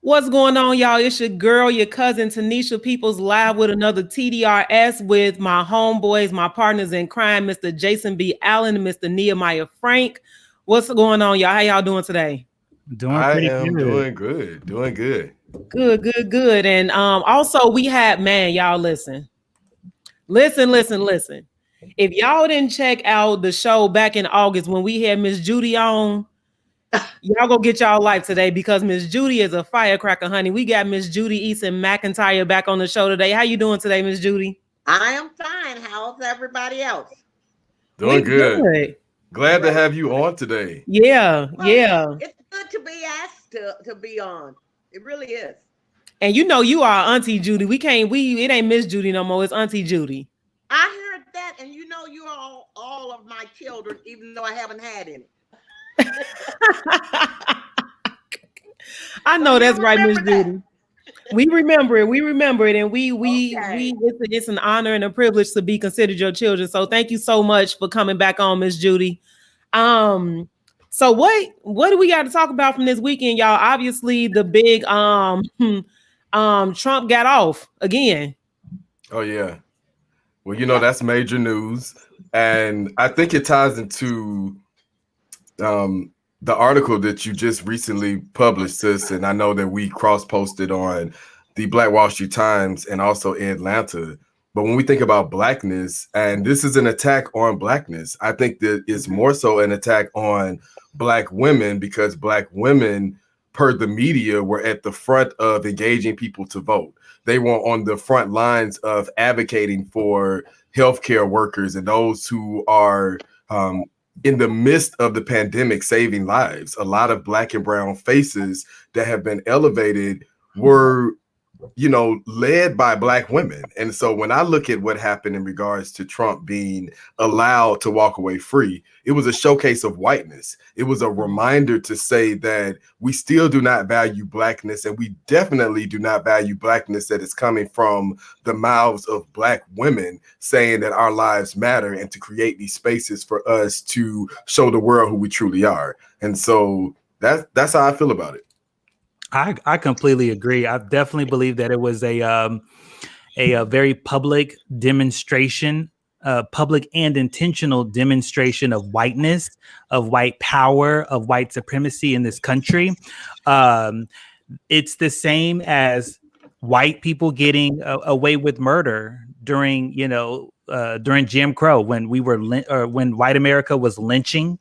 What's going on, y'all? It's your girl, your cousin Tanisha Peoples, live with another TDRS with my homeboys, my partners in crime, Mr. Jason B. Allen and Mr. Nehemiah Frank. What's going on, y'all? How y'all doing today? Doing I pretty am good. doing good, doing good. Good, good, good. And also we had, man, y'all listen. If y'all didn't check out the show back in August when we had Miss Judy on, y'all go get y'all life today because Miss Judy is a firecracker, honey. We got Miss Judy Eason Mcintyre back on the show today. How you doing today, Miss Judy? I am fine. How's everybody else? We Doing good. good. Glad to Well, have you on today. Yeah, well, yeah. it's good to be asked to be on. It really is. And you know you are Auntie Judy. We it ain't Miss Judy no more. It's Auntie Judy. I heard that, and you know you're all of my children, even though I haven't had any. I So know you that's right, Miss remember that. Judy. We remember it. We remember it, and we Okay. it's an honor and a privilege to be considered your children. So thank you so much for coming back on, Miss Judy. Um, so what do we got to talk about from this weekend, y'all? Obviously, the big Trump got off again. Oh yeah. Well, that's major news, and I think it ties into um, the article that you just recently published, sis. And I know that we cross posted on the Black Wall Street Times and also in Atlanta. But when we think about blackness, and this is an attack on blackness, I think that it's more so an attack on black women because black women, per the media, were at the front of engaging people to vote. They were on the front lines of advocating for healthcare workers and those who are in the midst of the pandemic saving lives. A lot of black and brown faces that have been elevated were led by black women. And so when I look at what happened in regards to Trump being allowed to walk away free, it was a showcase of whiteness. It was a reminder to say that we still do not value blackness, and we definitely do not value blackness that is coming from the mouths of black women saying that our lives matter and to create these spaces for us to show the world who we truly are. And so that's how I feel about it. I completely agree. I definitely believe that it was a very public demonstration, public and intentional demonstration of whiteness, of white power, of white supremacy in this country. Um, it's the same as white people getting away with murder during, during Jim Crow, when when white America was lynching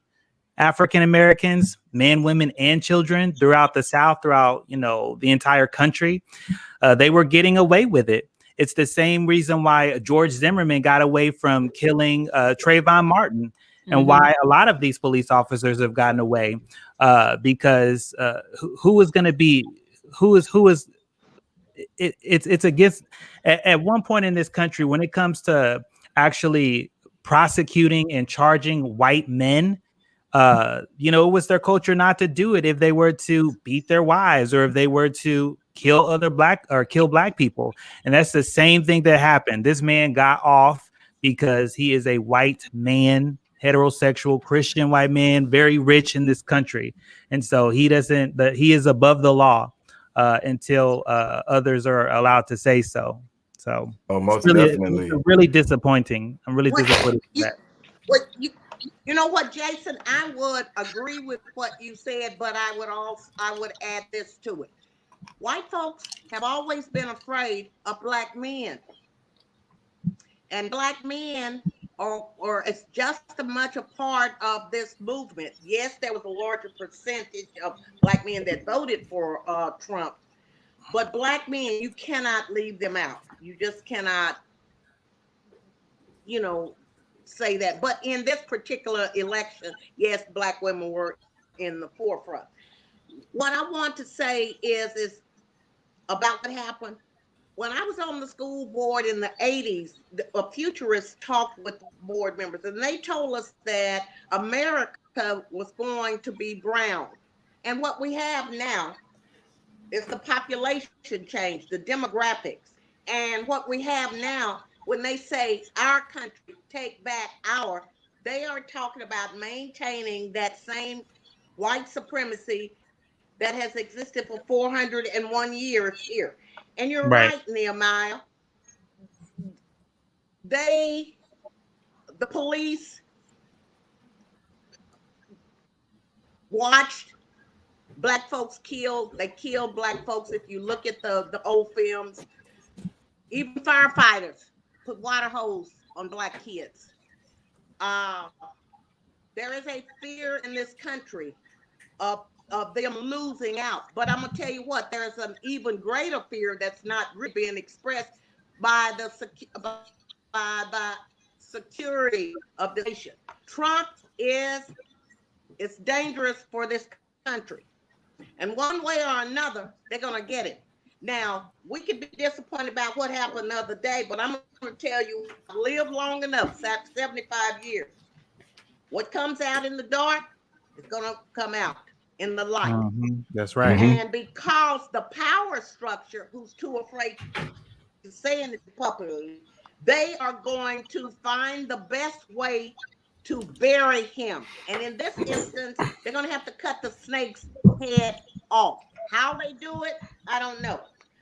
African Americans, men, women, and children throughout the South, throughout, the entire country. They were getting away with it. It's the same reason why George Zimmerman got away from killing Trayvon Martin, and why a lot of these police officers have gotten away, because who is going to be who is it's against at one point in this country when it comes to actually prosecuting and charging white men. It was their culture not to do it if they were to beat their wives or if they were to kill black people. And that's the same thing that happened. This man got off because he is a white man, heterosexual Christian white man, very rich in this country. And so he is above the law until others are allowed to say so. So Oh, it's most really, definitely. really disappointing. I'm really What disappointed with you that. what you know what, Jason? I would agree with what you said, but I would add this to it. White folks have always been afraid of black men, and black men or it's just as much a part of this movement. Yes, there was a larger percentage of black men that voted for Trump, but black men, you cannot leave them out. You just cannot, you know, say that. But in this particular election, yes, black women were in the forefront. What I want to say is about what happened when I was on the school board in the 80s. A futurist talked with board members, and they told us that America was going to be brown. And what we have now is the population change, the demographics. And what we have now, when they say our country, take back our, they are talking about maintaining that same white supremacy that has existed for 401 years here. And you're Right. right, Nehemiah. The police watched black folks killed. They killed black folks. If you look at the old films, even firefighters put water hose on black kids. There is a fear in this country of them losing out. But I'm gonna tell you what, there's an even greater fear that's not really being expressed by the security of the nation. Trump it's dangerous for this country. And one way or another, they're gonna get it. Now, we could be disappointed about what happened the other day, but I'm gonna tell you, I lived long enough, 75 years. What comes out in the dark is gonna come out in the light. That's right. And because the power structure, who's too afraid to say it publicly, they are going to find the best way to bury him. And in this instance, they're going to have to cut the snake's head off. How they do it, I don't know.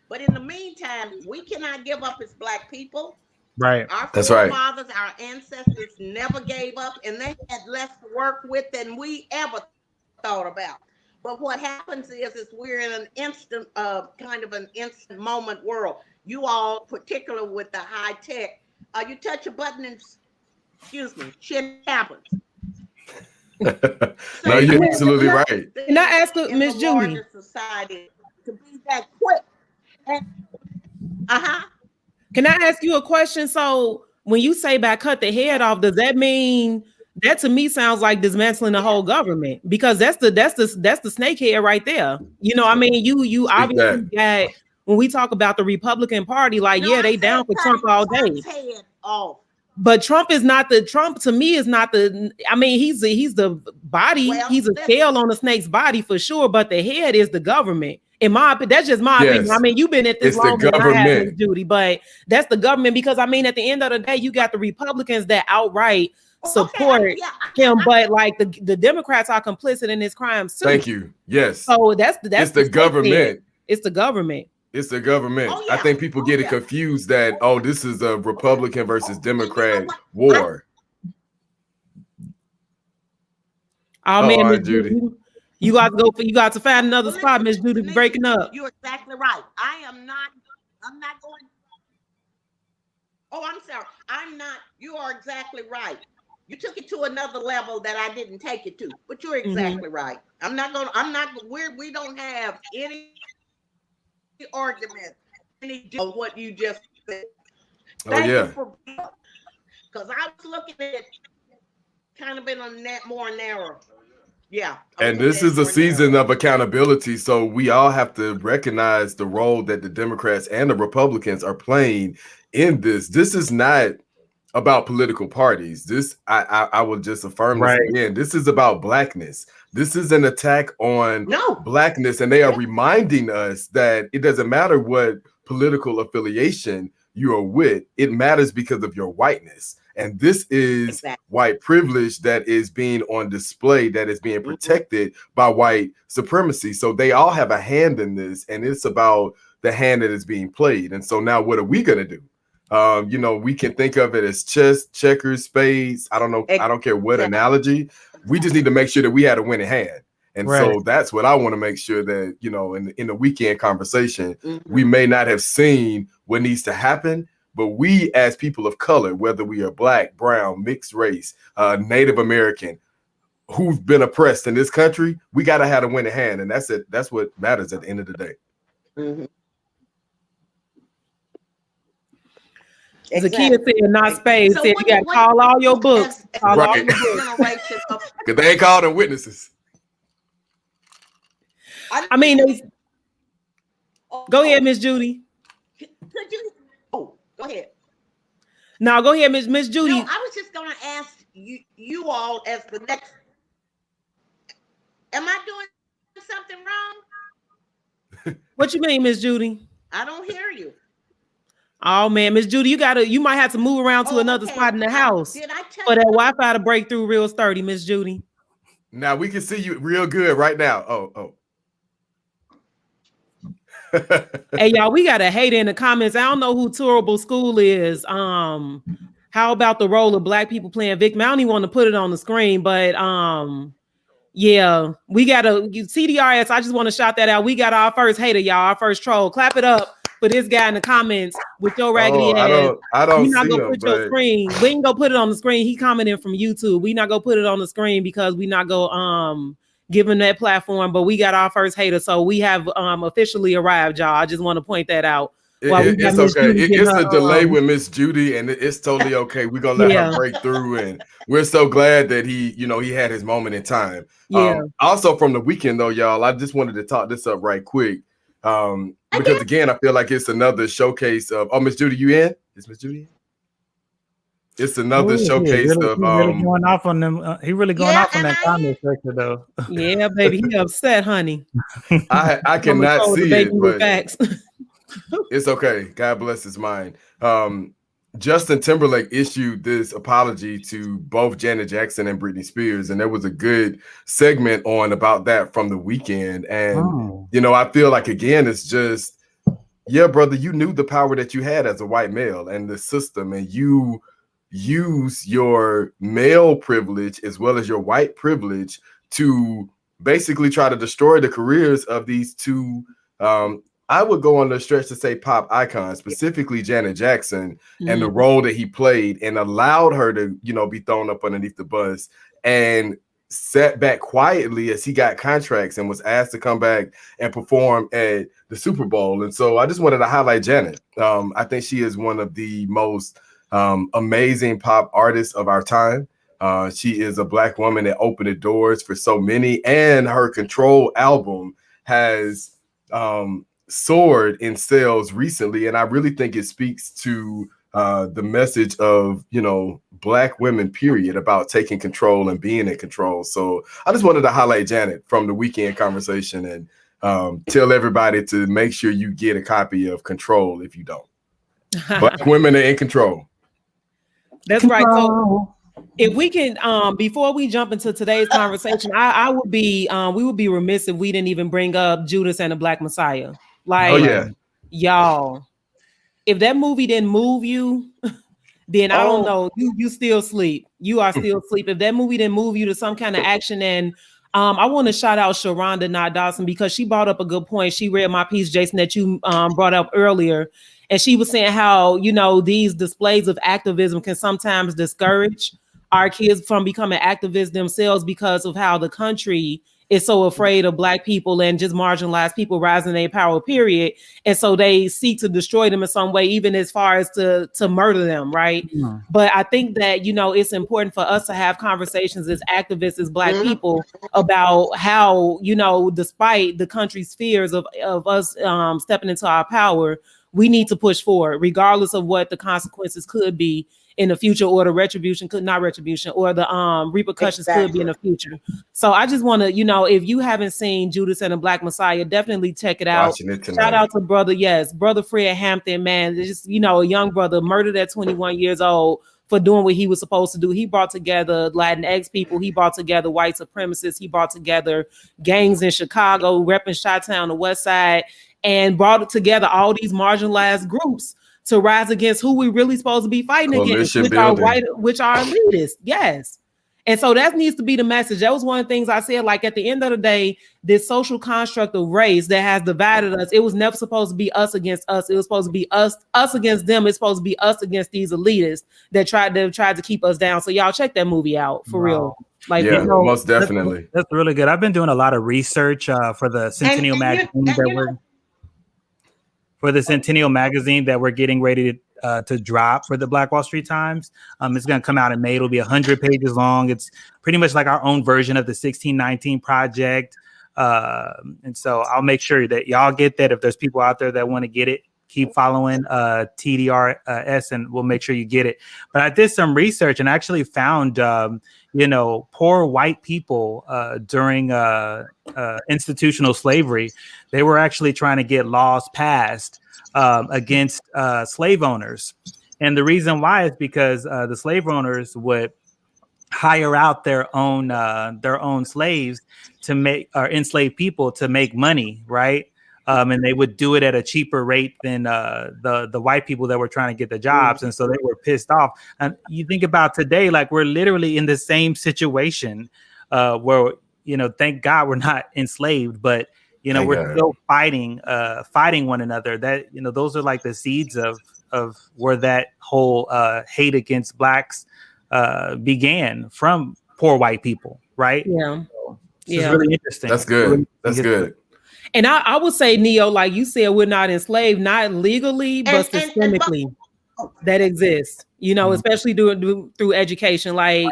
But in the meantime, we cannot give up as black people. Right. Our That's right. forefathers, our ancestors never gave up, and they had less to work with than we ever thought about. But what happens is we're in an instant kind of an instant moment world. You all, particularly with the high tech, you touch a button and, excuse me, shit happens. No, you're absolutely right. Can I ask Miss Judy? Society to be that quick. Can I ask you a question? So when you say by cut the head off, does that mean that to me sounds like dismantling the whole government? Because that's the snake head right there. You know, I mean, you obviously got, when we talk about the Republican Party, like, yeah, they down for Trump all day. Head off. But Trump is not the Trump to me is not the, I mean, he's the body, Well, he's a scale on the snake's body for sure, but the head is the government. In my opinion, that's just my opinion. I mean, you've been at this longer than I have, Ms. Judy, but that's the government, because I mean, at the end of the day, you got the Republicans that outright support him, but like the Democrats are complicit in his crimes too. Thank you. Yes. So that's it's the government. It's the government. It's the government. I think people get it confused that, oh, this is a Republican versus Democrat war. Oh man, Ms. Judy. You got to find another spot, Miss Judy, breaking up. You're exactly right. I'm not going. Oh, I'm sorry. I'm not. You are exactly right. You took it to another level that I didn't take it to, but you're exactly right. We don't have any argument on what you just said. Thank you for, because I was looking at it kind of in a more narrow. Yeah. And this is a season of accountability. So we all have to recognize the role that the Democrats and the Republicans are playing in this. This is not about political parties. This, I will just affirm this again. This is about blackness. This is an attack on blackness. And they are reminding us that it doesn't matter what political affiliation you are with. It matters because of your whiteness. And this is white privilege that is being on display, that is being protected by white supremacy. So they all have a hand in this, and it's about the hand that is being played. And so now what are we going to do? You know, we can think of it as chess, checkers, spades. I don't know. I don't care what analogy. We just need to make sure that we had a winning hand. And so that's what I want to make sure that, you know, in the weekend conversation, we may not have seen what needs to happen. But we, as people of color, whether we are black, brown, mixed race, Native American, who've been oppressed in this country, we got to have a winning hand. And that's it. That's what matters at the end of the day. As a kid said, not spades, said you got to call all your books. Because they ain't called them witnesses. I mean, go ahead, Miss Judy. Could you? Oh, go ahead. No, go ahead, Miss Judy. No, I was just going to ask you all as the next. Am I doing something wrong? What you mean, Miss Judy? I don't hear you. Oh man, Miss Judy, you might have to move around to another spot in the house for that Wi-Fi to break through real sturdy, Miss Judy. Now we can see you real good right now. Oh. Hey, y'all, we got a hater in the comments. I don't know who Tourable School is. How about the role of Black people playing victim? I don't even want to put it on the screen, but yeah, we got a TDRS. I just want to shout that out. We got our first hater, y'all, our first troll. Clap it up for this guy in the comments with your raggedy ass. I don't We not see gonna him, put your screen. We ain't gonna put it on the screen. He commenting from YouTube. We not gonna put it on the screen because we not go give him that platform. But we got our first hater, so we have officially arrived, y'all. I just want to point that out. It's okay. It's a delay with Miss Judy, and it's totally okay. We're gonna let her break through, and we're so glad that he had his moment in time. Yeah. Also from the weekend though, y'all, I just wanted to talk this up right quick. Because again, I feel like it's another showcase of Miss Judy, you in? Is Miss Judy in? It's another showcase of he really going off on them. He really going off on that comment section though. Yeah, baby, he upset, honey. I cannot see it, but facts. It's okay. God bless his mind. Justin Timberlake issued this apology to both Janet Jackson and Britney Spears, and there was a good segment on about that from the weekend. And I feel like again, it's just, yeah, brother, you knew the power that you had as a white male and the system, and you use your male privilege as well as your white privilege to basically try to destroy the careers of these two. I would go on the stretch to say pop icons, specifically Janet Jackson, and the role that he played, and allowed her to, be thrown up underneath the bus and sat back quietly as he got contracts and was asked to come back and perform at the Super Bowl. And so I just wanted to highlight Janet. I think she is one of the most amazing pop artists of our time. She is a Black woman that opened the doors for so many, and her Control album has soared in sales recently, and I really think it speaks to the message of Black women, period, about taking control and being in control. So I just wanted to highlight Janet from the weekend conversation and tell everybody to make sure you get a copy of Control if you don't. Black women are in control. That's right. So if we can, before we jump into today's conversation, I would be we would be remiss if we didn't even bring up Judas and the Black Messiah. Like, y'all, if that movie didn't move you, then I don't know. You still sleep. You are still asleep. If that movie didn't move you to some kind of action, and I want to shout out Sharonda Not Dawson, because she brought up a good point. She read my piece, Jason, that you brought up earlier, and she was saying how these displays of activism can sometimes discourage our kids from becoming activists themselves because of how the country is so afraid of Black people and just marginalized people rising their power, period. And so they seek to destroy them in some way, even as far as to murder them, right? But I think that, it's important for us to have conversations as activists, as Black people, about how, despite the country's fears of us stepping into our power, we need to push forward, regardless of what the consequences could be in the future, or the retribution or the repercussions could be in the future. So I just want to, if you haven't seen Judas and the Black Messiah, definitely check it out. Shout out to brother Fred Hampton, man. Just, a young brother murdered at 21 years old for doing what he was supposed to do. He brought together Latinx people. He brought together white supremacists. He brought together gangs in Chicago, repping Chi-Town, the West Side, and brought together all these marginalized groups to rise against who we really supposed to be fighting against, which are elitists. Yes. And so that needs to be the message. That was one of the things I said, like, at the end of the day, this social construct of race that has divided us, it was never supposed to be us against us. It was supposed to be us against them. It's supposed to be us against these elitists that tried to keep us down. So y'all check that movie out for real. Like, most definitely. That's really good. I've been doing a lot of research for the Centennial magazine for the Centennial magazine that we're getting ready to drop for the Black Wall Street Times. It's going to come out in May. It'll be 100 pages long. It's pretty much like our own version of the 1619 Project. And so I'll make sure that y'all get that. If there's people out there that want to get it, keep following TDRS, and we'll make sure you get it. But I did some research and actually found, poor white people during institutional slavery, they were actually trying to get laws passed against slave owners. And the reason why is because the slave owners would hire out their own slaves to make, or enslaved people to make money, right? and they would do it at a cheaper rate than the white people that were trying to get the jobs, and so they were pissed off. And you think about today, like we're literally in the same situation where, you know, thank God we're not enslaved, but you know, we're still fighting one another. That, you know, those are like the seeds of where that whole hate against blacks began, from poor white people, right? Yeah. So it's really interesting. That's good. That's good. And I would say, Neo, like you said, we're not enslaved, not legally, but systemically that exists, you know, especially through education. Like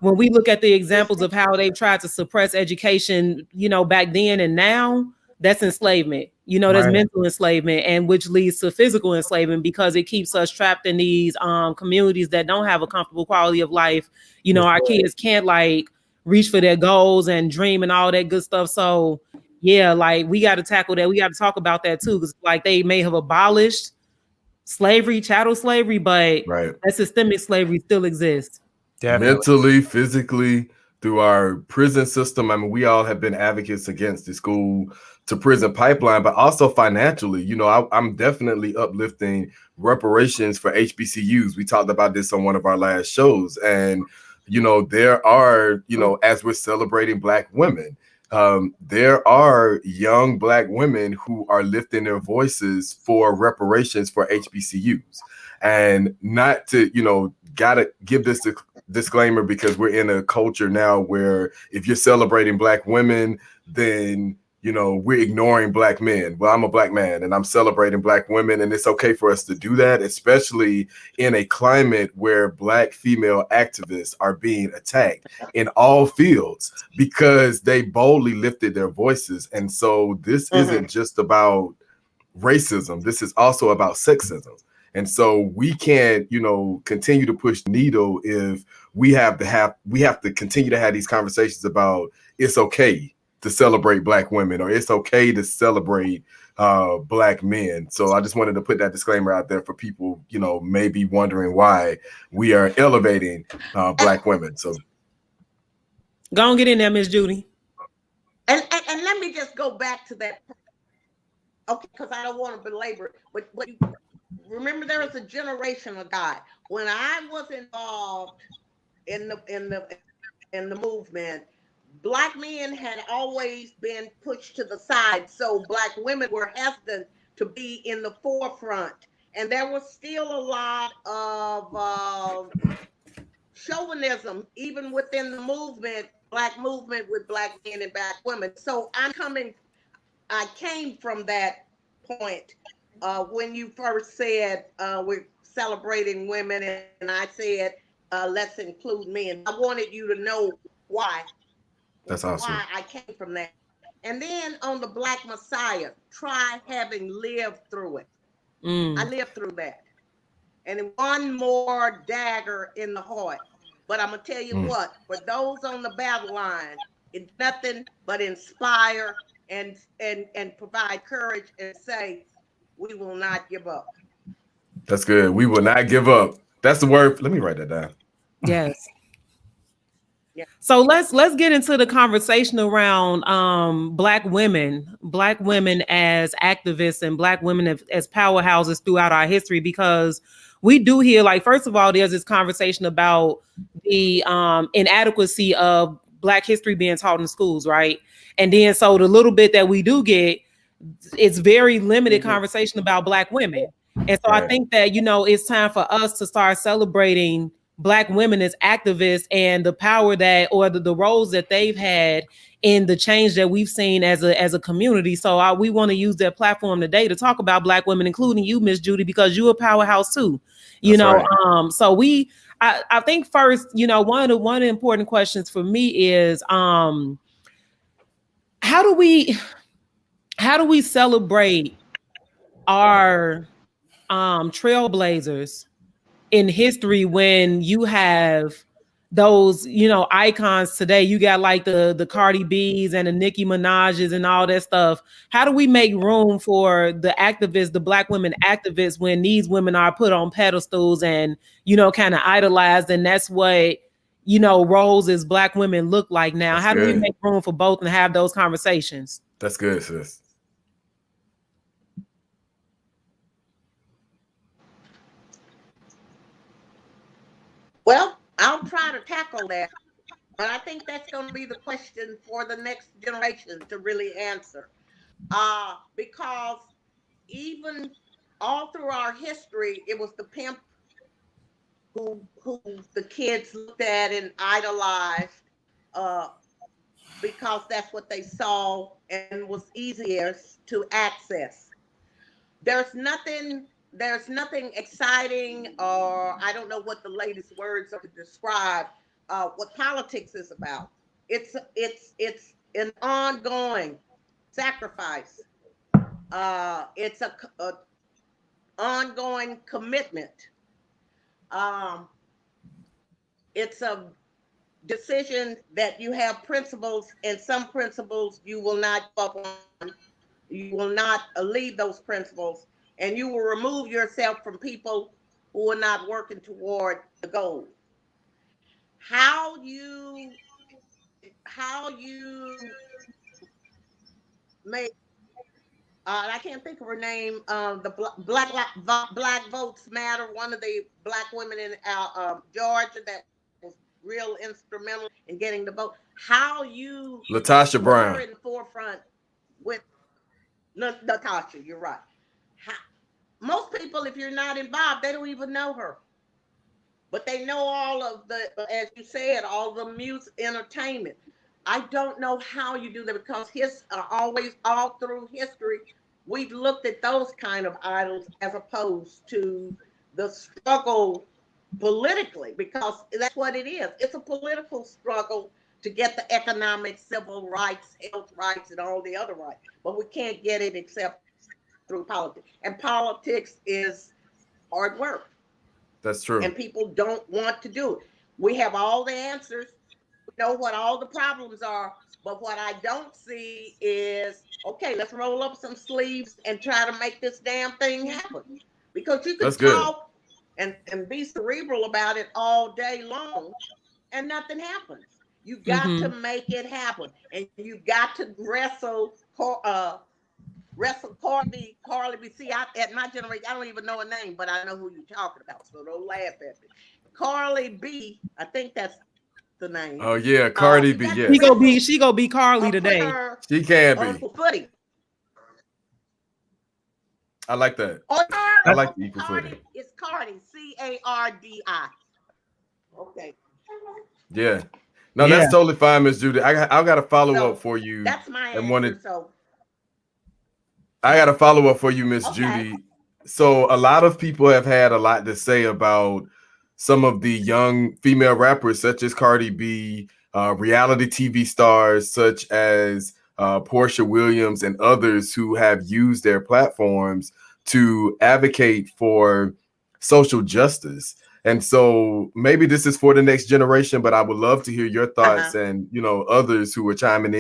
when we look at the examples of how they've tried to suppress education, you know, back then and now, that's enslavement, you know, that's mental enslavement, and which leads to physical enslavement because it keeps us trapped in these communities that don't have a comfortable quality of life. You know, our kids can't like reach for their goals and dream and all that good stuff. So yeah, like we got to tackle that. We got to talk about that too, because like they may have abolished slavery, chattel slavery, but that systemic slavery still exists. Definitely. Mentally, physically, through our prison system. I mean, we all have been advocates against the school to prison pipeline, but also financially. You know, I'm definitely uplifting reparations for HBCUs. We talked about this on one of our last shows. And, you know, there are, you know, as we're celebrating Black women, there are young Black women who are lifting their voices for reparations for HBCUs. And not to, you know, gotta give this disclaimer because we're in a culture now where if you're celebrating Black women, then, you know, we're ignoring Black men. Well, I'm a Black man and I'm celebrating Black women, and it's okay for us to do that, especially in a climate where Black female activists are being attacked in all fields because they boldly lifted their voices. And so this isn't just about racism. This is also about sexism. And so we can't, you know, continue to push the needle if we have to continue to have these conversations about it's okay to celebrate Black women or it's okay to celebrate Black men. So I just wanted to put that disclaimer out there for people, you know, maybe wondering why we are elevating Black women. So go on, get in there, Miss Judy. And let me just go back to that. Okay, because I don't want to belabor it, but remember, there was a generational guy. When I was involved in the movement, Black men had always been pushed to the side, so Black women were hesitant to be in the forefront, and there was still a lot of chauvinism even within the movement, Black movement with Black men and Black women. So I came from that point. When you first said we're celebrating women, and I said let's include men. I wanted you to know why. That's awesome. Why I came from that. And then on the Black Messiah, try having lived through it. I lived through that. And one more dagger in the heart. But I'm gonna tell you what, for those on the battle line, it's nothing but inspire and provide courage and say, we will not give up. That's good. We will not give up. That's the word. Let me write that down. Yes. Yeah. So let's get into the conversation around Black women as activists and Black women as powerhouses throughout our history, because we do hear, like, first of all, there's this conversation about the inadequacy of Black history being taught in schools, right? And then so the little bit that we do get, it's very limited conversation about Black women. And so I think that, you know, it's time for us to start celebrating Black women as activists and the power that, or the roles that they've had in the change that we've seen as a community. So we want to use that platform today to talk about Black women, including you, Miss Judy, because you're a powerhouse too. You know, so I think first, you know, one of the important questions for me is how do we celebrate our trailblazers in history when you have those, you know, icons today? You got like the Cardi B's and the Nicki Minaj's and all that stuff. How do we make room for the activists, the Black women activists, when these women are put on pedestals and, you know, kind of idolized? And that's what, you know, roles as Black women look like now. How do we make room for both and have those conversations? That's good, sis. Well, I'll try to tackle that, but I think that's going to be the question for the next generation to really answer. Because even all through our history, it was the pimp who the kids looked at and idolized, uh, because that's what they saw and was easiest to access. There's nothing there's nothing exciting, or I don't know what the latest words are to describe what politics is about. It's an ongoing sacrifice. It's a ongoing commitment. Um, it's a decision that you have principles, and some principles you will not give up on. You will not leave those principles, and you will remove yourself from people who are not working toward the goal. How you how you make I can't think of her name. The Black Votes Matter. One of the black women in Georgia that was real instrumental in getting the vote. How you Latasha put her Brown. in the forefront with Natasha. You're right. How, most people, if you're not involved, they don't even know her, but they know all of the, as you said, all the music, entertainment. I don't know how you do that, because his always all through history, we've looked at those kind of idols as opposed to the struggle politically, because that's what it is. It's a political struggle to get the economic, civil rights, health rights, and all the other rights. But we can't get it except through politics. And politics is hard work. That's true. And people don't want to do it. We have all the answers. We know what all the problems are. But what I don't see is, okay, let's roll up some sleeves and try to make this damn thing happen. Because you can That's good. talk and be cerebral about it all day long and nothing happens. You got to make it happen. And you got to wrestle Carly B. See, at my generation, I don't even know her name, but I know who you're talking about, so don't laugh at me. Carly B, I think that's the name. Oh yeah, Cardi B. Yes, she gonna be Carly today. She can be. Equal footing. I like that. I like the equal footing. It's Cardi, Cardi. Okay. Yeah. No, that's totally fine, Miss Judy. I got a follow up for you. That's my answer. I got a follow up for you, Miss Judy. So a lot of people have had a lot to say about some of the young female rappers, such as Cardi B, reality TV stars such as Portia Williams, and others who have used their platforms to advocate for social justice. And so maybe this is for the next generation, but I would love to hear your thoughts and, you know, others who are chiming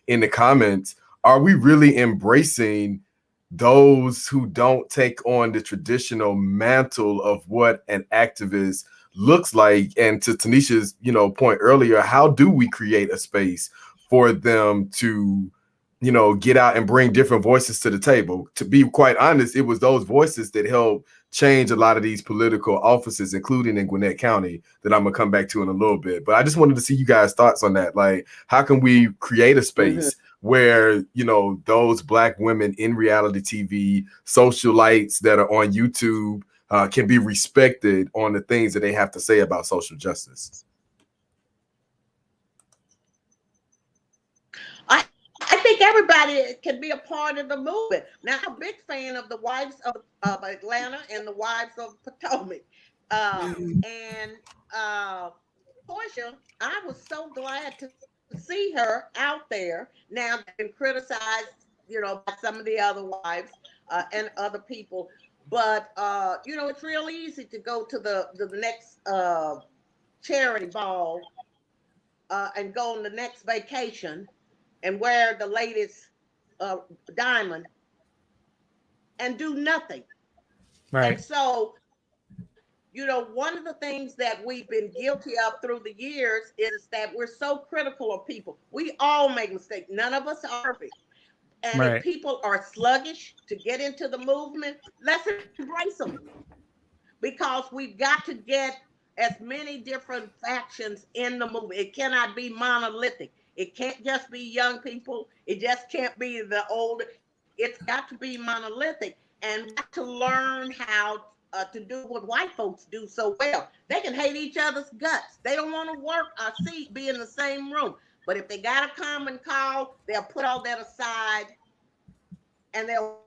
in the comments. Are we really embracing those who don't take on the traditional mantle of what an activist looks like? And to Tanisha's, you know, point earlier, how do we create a space for them to, you know, get out and bring different voices to the table? To be quite honest, it was those voices that helped change a lot of these political offices, including in Gwinnett County, that I'm gonna come back to in a little bit. But I just wanted to see you guys' thoughts on that. Like, how can we create a space where, you know, those Black women in reality TV, socialites that are on YouTube, can be respected on the things that they have to say about social justice? I think everybody can be a part of the movement. Now, I'm a big fan of the wives of Atlanta and the wives of Potomac. And Portia, I was so glad to see her out there. Now, been criticized, you know, by some of the other wives and other people. But, you know, it's real easy to go to the next charity ball and go on the next vacation and wear the latest diamond and do nothing. Right. And so, you know, one of the things that we've been guilty of through the years is that we're so critical of people. We all make mistakes. None of us are perfect. And if people are sluggish to get into the movement, let's embrace them. Because we've got to get as many different factions in the movement. It cannot be monolithic. It can't just be young people. It just can't be the old. It's got to be monolithic, and got to learn how to do what white folks do so well. They can hate each other's guts. They don't want to work or be in the same room. But if they got a common cause, they'll put all that aside and they'll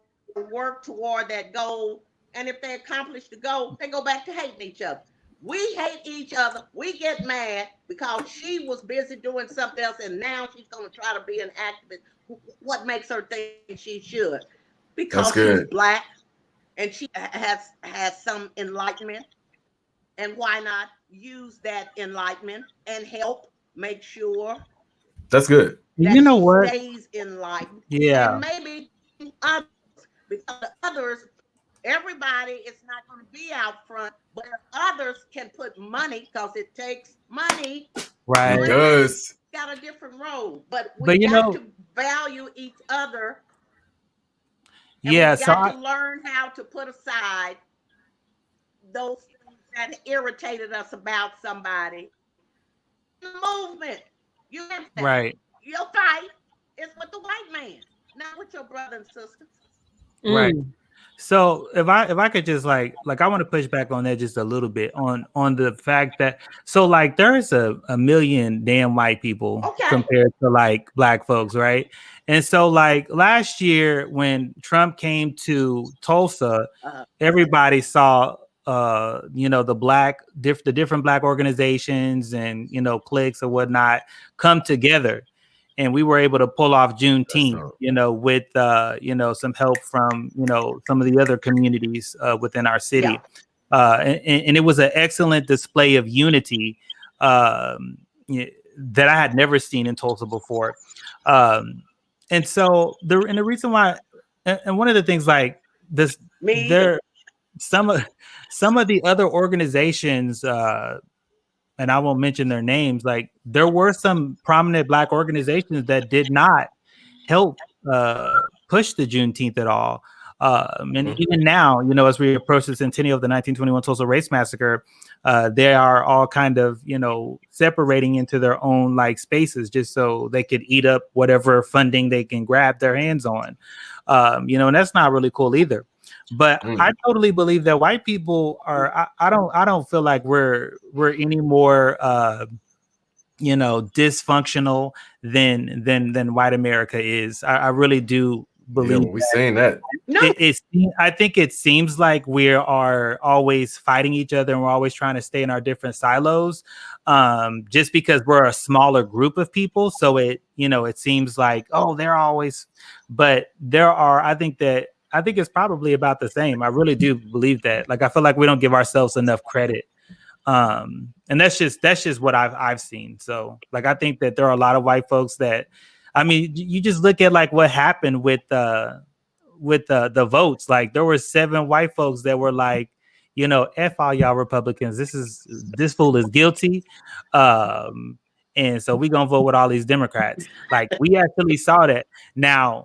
work toward that goal. And if they accomplish the goal, they go back to hating each other. We hate each other. We get mad because she was busy doing something else, and now she's going to try to be an activist. What makes her think she should? Because she's Black and she has some enlightenment. And why not use that enlightenment and help make sure that's good. that You know she what? stays enlightened? Yeah. And maybe others, because the others, everybody is not going to be out front, but others can put money, because it takes money. Right. It does. Got a different role, but we got to value each other. And yeah, we got to learn how to put aside those things that irritated us about somebody. The movement, right. Your fight is with the white man, not with your brother and sister. Right. So if I could just like I want to push back on that just a little bit on the fact that, so like there's a million damn white people compared to like Black folks, right? And so like last year when Trump came to Tulsa, everybody saw the different Black organizations and cliques or whatnot come together. And we were able to pull off Juneteenth, with some help from some of the other communities within our city, and it was an excellent display of unity that I had never seen in Tulsa before. And so the reason why, and one of the things like this, some of the other organizations. And I won't mention their names, like there were some prominent Black organizations that did not help push the Juneteenth at all. And even now, as we approach the centennial of the 1921 Tulsa Race Massacre, they are all kind of, separating into their own like spaces just so they could eat up whatever funding they can grab their hands on. And that's not really cool either. But I totally believe that white people are. I don't feel like we're any more dysfunctional than white America is. I really do believe. We're saying that. No. I think it seems like we are always fighting each other and we're always trying to stay in our different silos, just because we're a smaller group of people. So it seems like, oh, they're always, but there are. I think it's probably about the same. I really do believe that. Like, I feel like we don't give ourselves enough credit. And that's just what I've seen. So like, I think that there are a lot of white folks that, I mean, you just look at like what happened with the votes. Like there were 7 white folks that were like, F all y'all Republicans. This fool is guilty. And so we gonna vote with all these Democrats. Like we actually saw that. Now,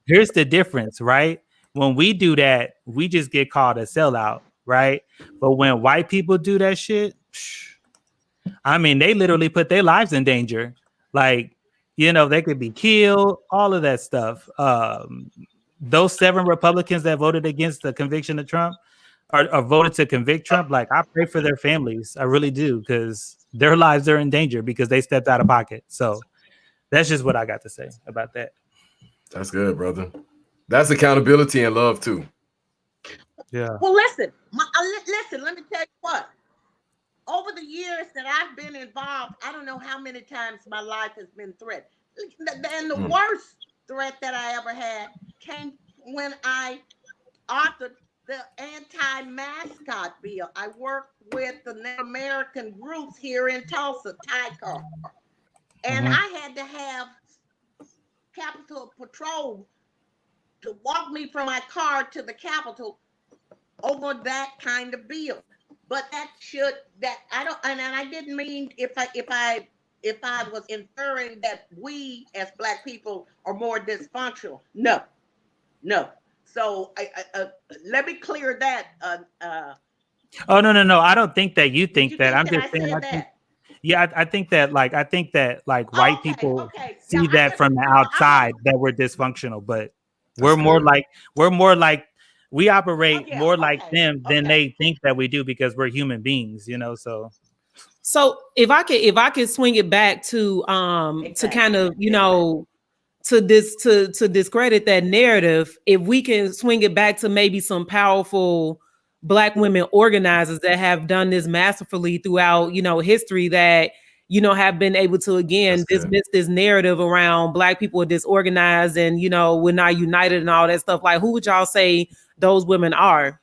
here's the difference, right? When we do that, we just get called a sellout, right? But when white people do that shit, I mean, they literally put their lives in danger. Like, they could be killed, all of that stuff. Those 7 Republicans that voted against the conviction of Trump or voted to convict Trump, like I pray for their families. I really do, because their lives are in danger because they stepped out of pocket. So that's just what I got to say about that. That's good, brother. That's accountability and love too. Yeah. Well, listen. Let me tell you what. Over the years that I've been involved, I don't know how many times my life has been threatened. And the worst threat that I ever had came when I authored the anti-mascot bill. I worked with the Native American groups here in Tulsa, TICAR. And I had to have Capitol Patrol to walk me from my car to the Capitol over that kind of bill. But I didn't mean if I was inferring that we as Black people are more dysfunctional. No. So let me clear that Oh no! I don't think that you Did think you that. think I'm that just I saying. said I think, that? yeah, I think that white Okay, people okay. Yeah, see I that just from the I want. outside that we're dysfunctional, but That's good. we're more like we Oh operate yeah. more like Okay. them than Okay. they think that we do because we're human beings, So if I could swing it back to kind Exactly. of, to discredit that narrative, if we can swing it back to maybe some powerful Black women organizers that have done this masterfully throughout, history, that have been able to That's again good. dismiss this narrative around Black people are disorganized and we're not united and all that stuff. Like, who would y'all say those women are?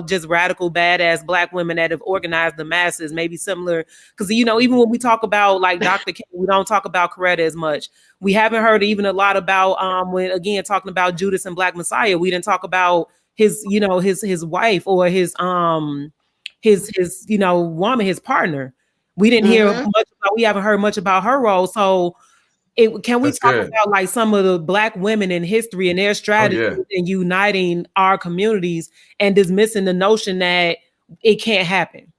Just radical badass Black women that have organized the masses, maybe similar, because even when we talk about like Dr. King, we don't talk about Coretta as much. We haven't heard even a lot about when again talking about Judas and Black Messiah. We didn't talk about his his wife, or his woman, his partner. We didn't hear much Mm-hmm. about, we haven't heard much about her role. So can we That's talk good. about like some of the Black women in history and their Oh strategies yeah. in uniting our communities and dismissing the notion that it can't happen?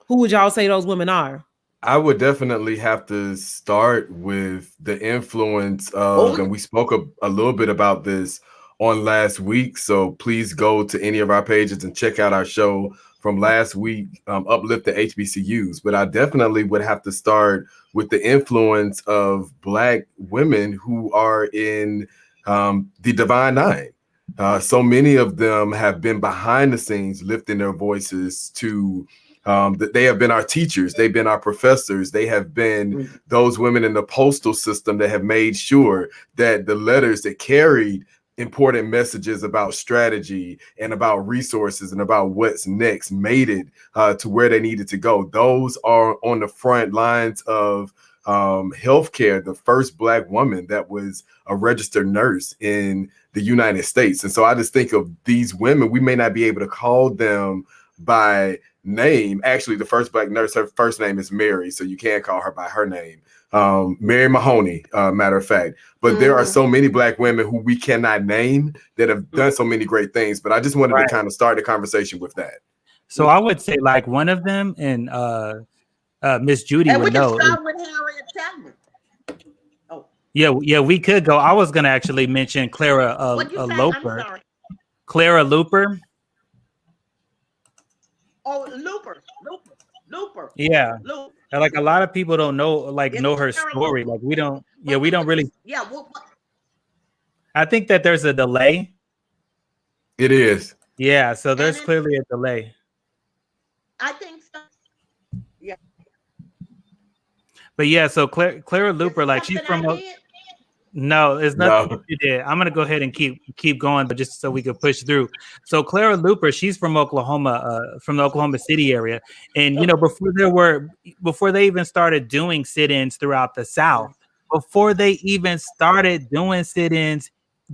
Who would y'all say those women are? I would definitely have to start with the influence of, Oh, and we spoke a little bit about this on last week. So please go to any of our pages and check out our show from last week, Uplift the HBCUs. But I definitely would have to start with the influence of Black women who are in the Divine Nine. So many of them have been behind the scenes lifting their voices to that they have been our teachers, they've been our professors, they have been those women in the postal system that have made sure that the letters that carried important messages about strategy and about resources and about what's next made it to where they needed to go. Those are on the front lines of healthcare. The first Black woman that was a registered nurse in the United States. And so I just think of these women, we may not be able to call them by name. Actually, the first Black nurse, her first name is Mary, so you can't call her by her name. Mary Mahoney, matter of fact. But there are so many Black women who we cannot name that have done so many great things. But I just wanted to kind of start the conversation with that. So I would say like one of them, and Miss Judy and we would can know. start with Harriet Tubman. Oh, Yeah, we could go. I was gonna actually mention Clara what'd you say? I'm Loper. sorry. Clara Looper. Oh, Looper. Yeah. Looper. And like a lot of people don't know her Sarah story. Looper. Like we don't. Yeah, But we don't really. yeah. I think that there's a delay. It is. Yeah, so And there's clearly a delay. I think so. Yeah. But yeah, so Clara Looper, Is it like she's something from I did? no, it's nothing No. you did. I'm gonna go ahead and keep going, but just so we can push through. So Clara Looper, she's from Oklahoma, from the Oklahoma City area, and before they even started doing sit-ins throughout the South, before they even started doing sit-ins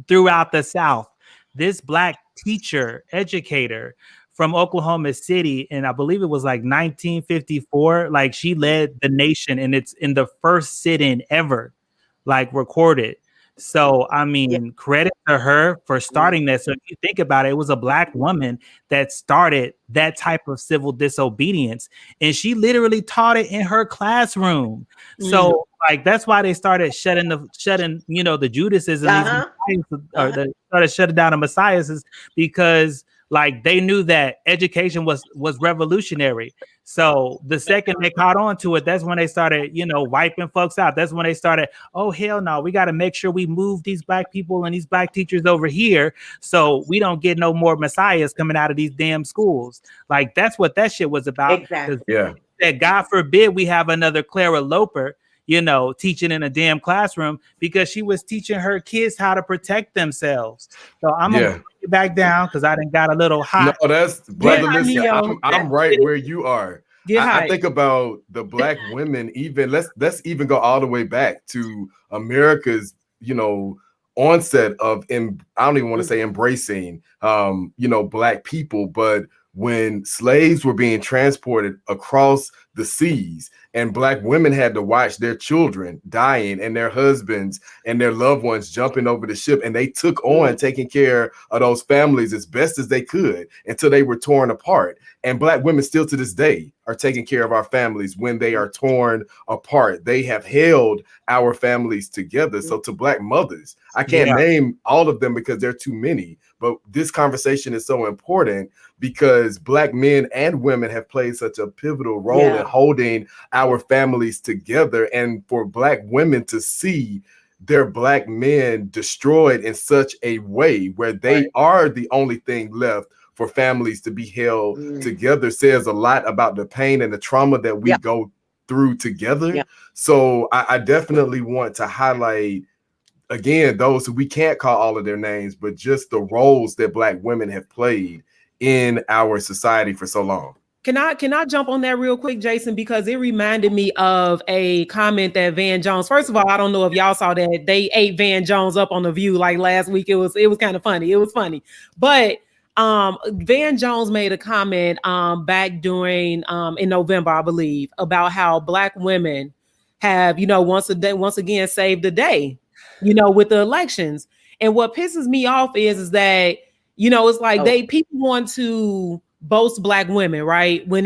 throughout the South, this Black teacher, educator from Oklahoma City, and I believe it was like 1954, like she led the nation, and it's in the first sit-in ever, like recorded. So I mean, credit to her for starting that. So if you think about it, it was a Black woman that started that type of civil disobedience, and she literally taught it in her classroom. So like that's why they started shutting the Judases and these or they started shutting down the Messiahs, is because like they knew that education was revolutionary. So the second they caught on to it, that's when they started, wiping folks out. That's when they started, oh, hell no, we got to make sure we move these Black people and these Black teachers over here so we don't get no more Messiahs coming out of these damn schools. Like, that's what that shit was about. Exactly. Yeah. That God forbid we have another Clara Loper, teaching in a damn classroom, because she was teaching her kids how to protect themselves. So I'm going to bring you back down because I done got a little hot. No, that's brother. Listen, Neo. I'm right where you are. I think about the Black women. Even let's even go all the way back to America's, onset of I don't even want to say embracing, Black people, but when slaves were being transported across the seas, and Black women had to watch their children dying and their husbands and their loved ones jumping over the ship, and they took on taking care of those families as best as they could until they were torn apart. And Black women still to this day are taking care of our families when they are torn apart. They have held our families together. So to Black mothers, I can't name all of them because there are too many, but this conversation is so important because Black men and women have played such a pivotal role in holding our families together. And for Black women to see their Black men destroyed in such a way where they are the only thing left for families to be held together says a lot about the pain and the trauma that we go through together. So I definitely want to highlight, again, those who we can't call all of their names, but just the roles that Black women have played in our society for so long. Can I jump on that real quick, Jason? Because it reminded me of a comment that Van Jones. First of all, I don't know if y'all saw that they ate Van Jones up on The View like last week. It was kind of funny. It was funny, but Van Jones made a comment back during in November, I believe, about how Black women have, once again saved the day, with the elections. And what pisses me off is that, it's like people want to boast Black women, right? When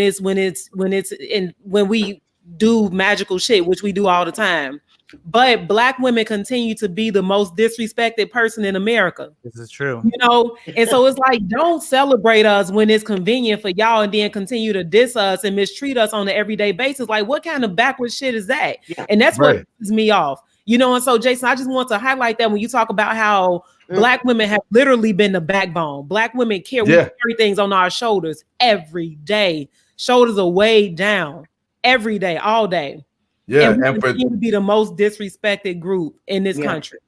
we do magical shit, which we do all the time. But Black women continue to be the most disrespected person in America. This is true. And so it's like, don't celebrate us when it's convenient for y'all and then continue to diss us and mistreat us on an everyday basis. Like, what kind of backwards shit is that? And that's what pisses me off. And so, Jason, I just want to highlight that when you talk about how Black women have literally been the backbone. Black women care. We carry things on our shoulders every day. Shoulders are weighed down every day, all day. Yeah, and we continue to be the most disrespected group in this country,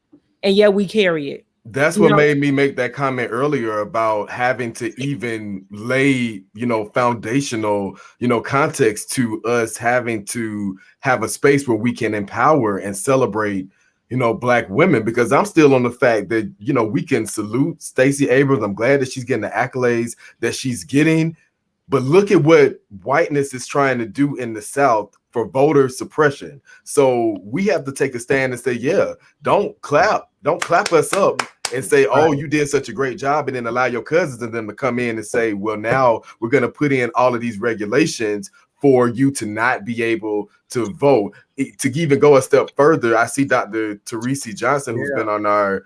and yet we carry it. That's what made me make that comment earlier about having to even lay, foundational, context to us having to have a space where we can empower and celebrate, Black women, because I'm still on the fact that, we can salute Stacey Abrams. I'm glad that she's getting the accolades that she's getting, but look at what whiteness is trying to do in the South for voter suppression. So we have to take a stand and say, don't clap us up and say, oh, you did such a great job, and then allow your cousins and them to come in and say, well, now we're going to put in all of these regulations for you to not be able to vote. To even go a step further, I see Dr. Teresi Johnson, who's been on our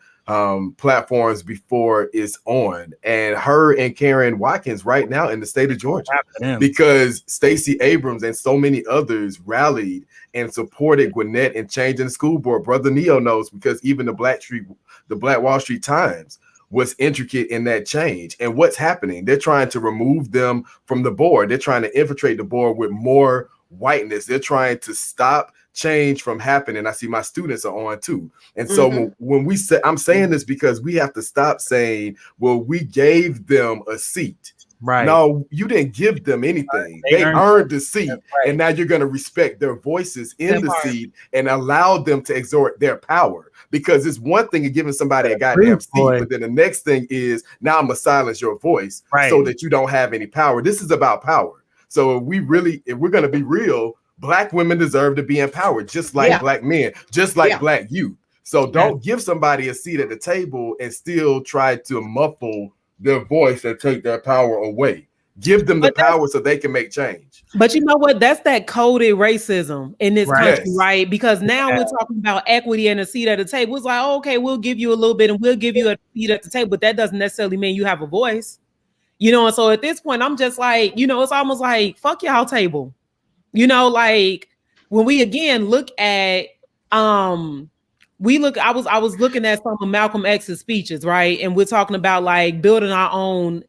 platforms before, is on, and her and Karen Watkins right now in the state of Georgia, because Stacey Abrams and so many others rallied and supported Gwinnett in changing the school board. Brother Neo knows, because even the Black Wall Street Times was intricate in that change. And what's happening? They're trying to remove them from the board. They're trying to infiltrate the board with more whiteness. They're trying to stop change from happening. I see my students are on too. And so when we say, I'm saying this because we have to stop saying, well, we gave them a seat. Right. No, you didn't give them anything. They earned the seat. And now you're going to respect their voices in the seat and allow them to exert their power. Because it's one thing of giving somebody a goddamn seat, but then the next thing is, now I'm going to silence your voice so that you don't have any power. This is about power. So if we're going to be real, Black women deserve to be empowered, just like Black men, just like Black youth. So don't give somebody a seat at the table and still try to muffle their voice and take their power away. Give them the power so they can make change. But you know what? That's that coded racism in this country, right? Because now we're talking about equity and a seat at the table. It's like, okay, we'll give you a little bit and we'll give you a seat at the table, but that doesn't necessarily mean you have a voice. And so at this point, I'm just like, it's almost like, fuck y'all table. Like when we again look at I was looking at some of Malcolm X's speeches, right? And we're talking about like building our own,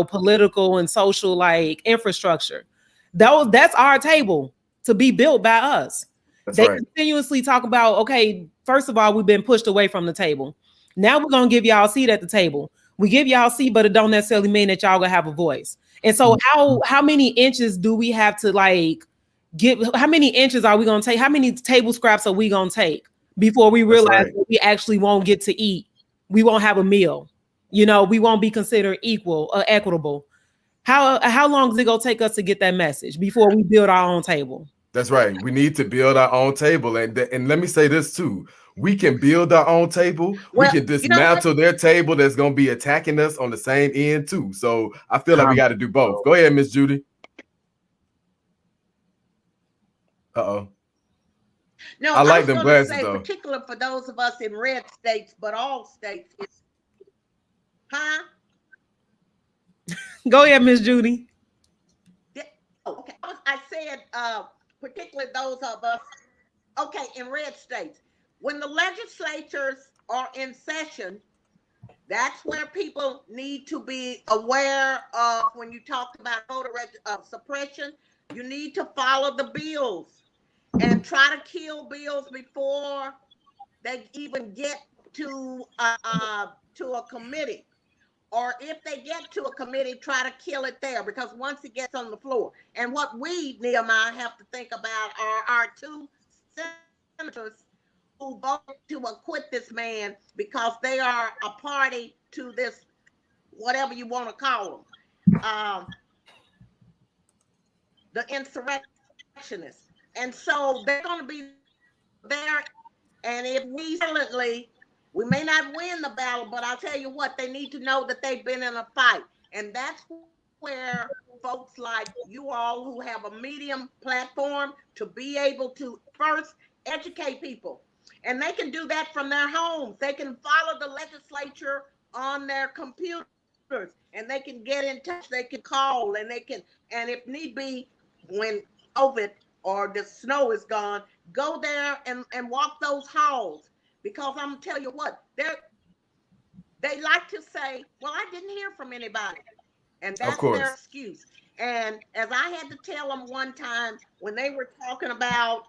political and social like infrastructure. That's our table to be built by us. They continuously talk about, okay, first of all, we've been pushed away from the table. Now we're gonna give y'all a seat at the table. We give y'all a seat, but it don't necessarily mean that y'all gonna have a voice. And so how many inches do we have to like how many inches are we going to take? How many table scraps are we going to take before we realize that we actually won't get to eat? We won't have a meal. We won't be considered equal or equitable. How long is it gonna take us to get that message before we build our own table? That's right. We need to build our own table, and let me say this too: we can build our own table. Well, we can dismantle their table that's going to be attacking us on the same end too. So I feel like we got to do both. Go ahead, Miss Judy. Uh-oh. No, I like was them gonna glasses say, though. particular for those of us in red states, but all states. Huh? Go ahead, Miss Judy. Okay. I said, particularly those of us, okay, in red states. When the legislatures are in session, that's where people need to be aware of. When you talked about voter suppression, you need to follow the bills and try to kill bills before they even get to a committee. Or if they get to a committee, try to kill it there, because once it gets on the floor. And what we, Nehemiah, have to think about are our two senators who voted to acquit this man because they are a party to this, whatever you want to call them, the insurrectionists. And so they're going to be there. And if we silently, we may not win the battle, but I'll tell you what, they need to know that they've been in a fight. And that's where folks like you all who have a medium platform to be able to first educate people. And they can do that from their homes. They can follow the legislature on their computers, and they can get in touch. They can call, and they can, and if need be, when COVID or the snow is gone, go there and walk those halls. Because I'm gonna tell you what, they like to say, well, I didn't hear from anybody. And that's their excuse. And as I had to tell them one time when they were talking about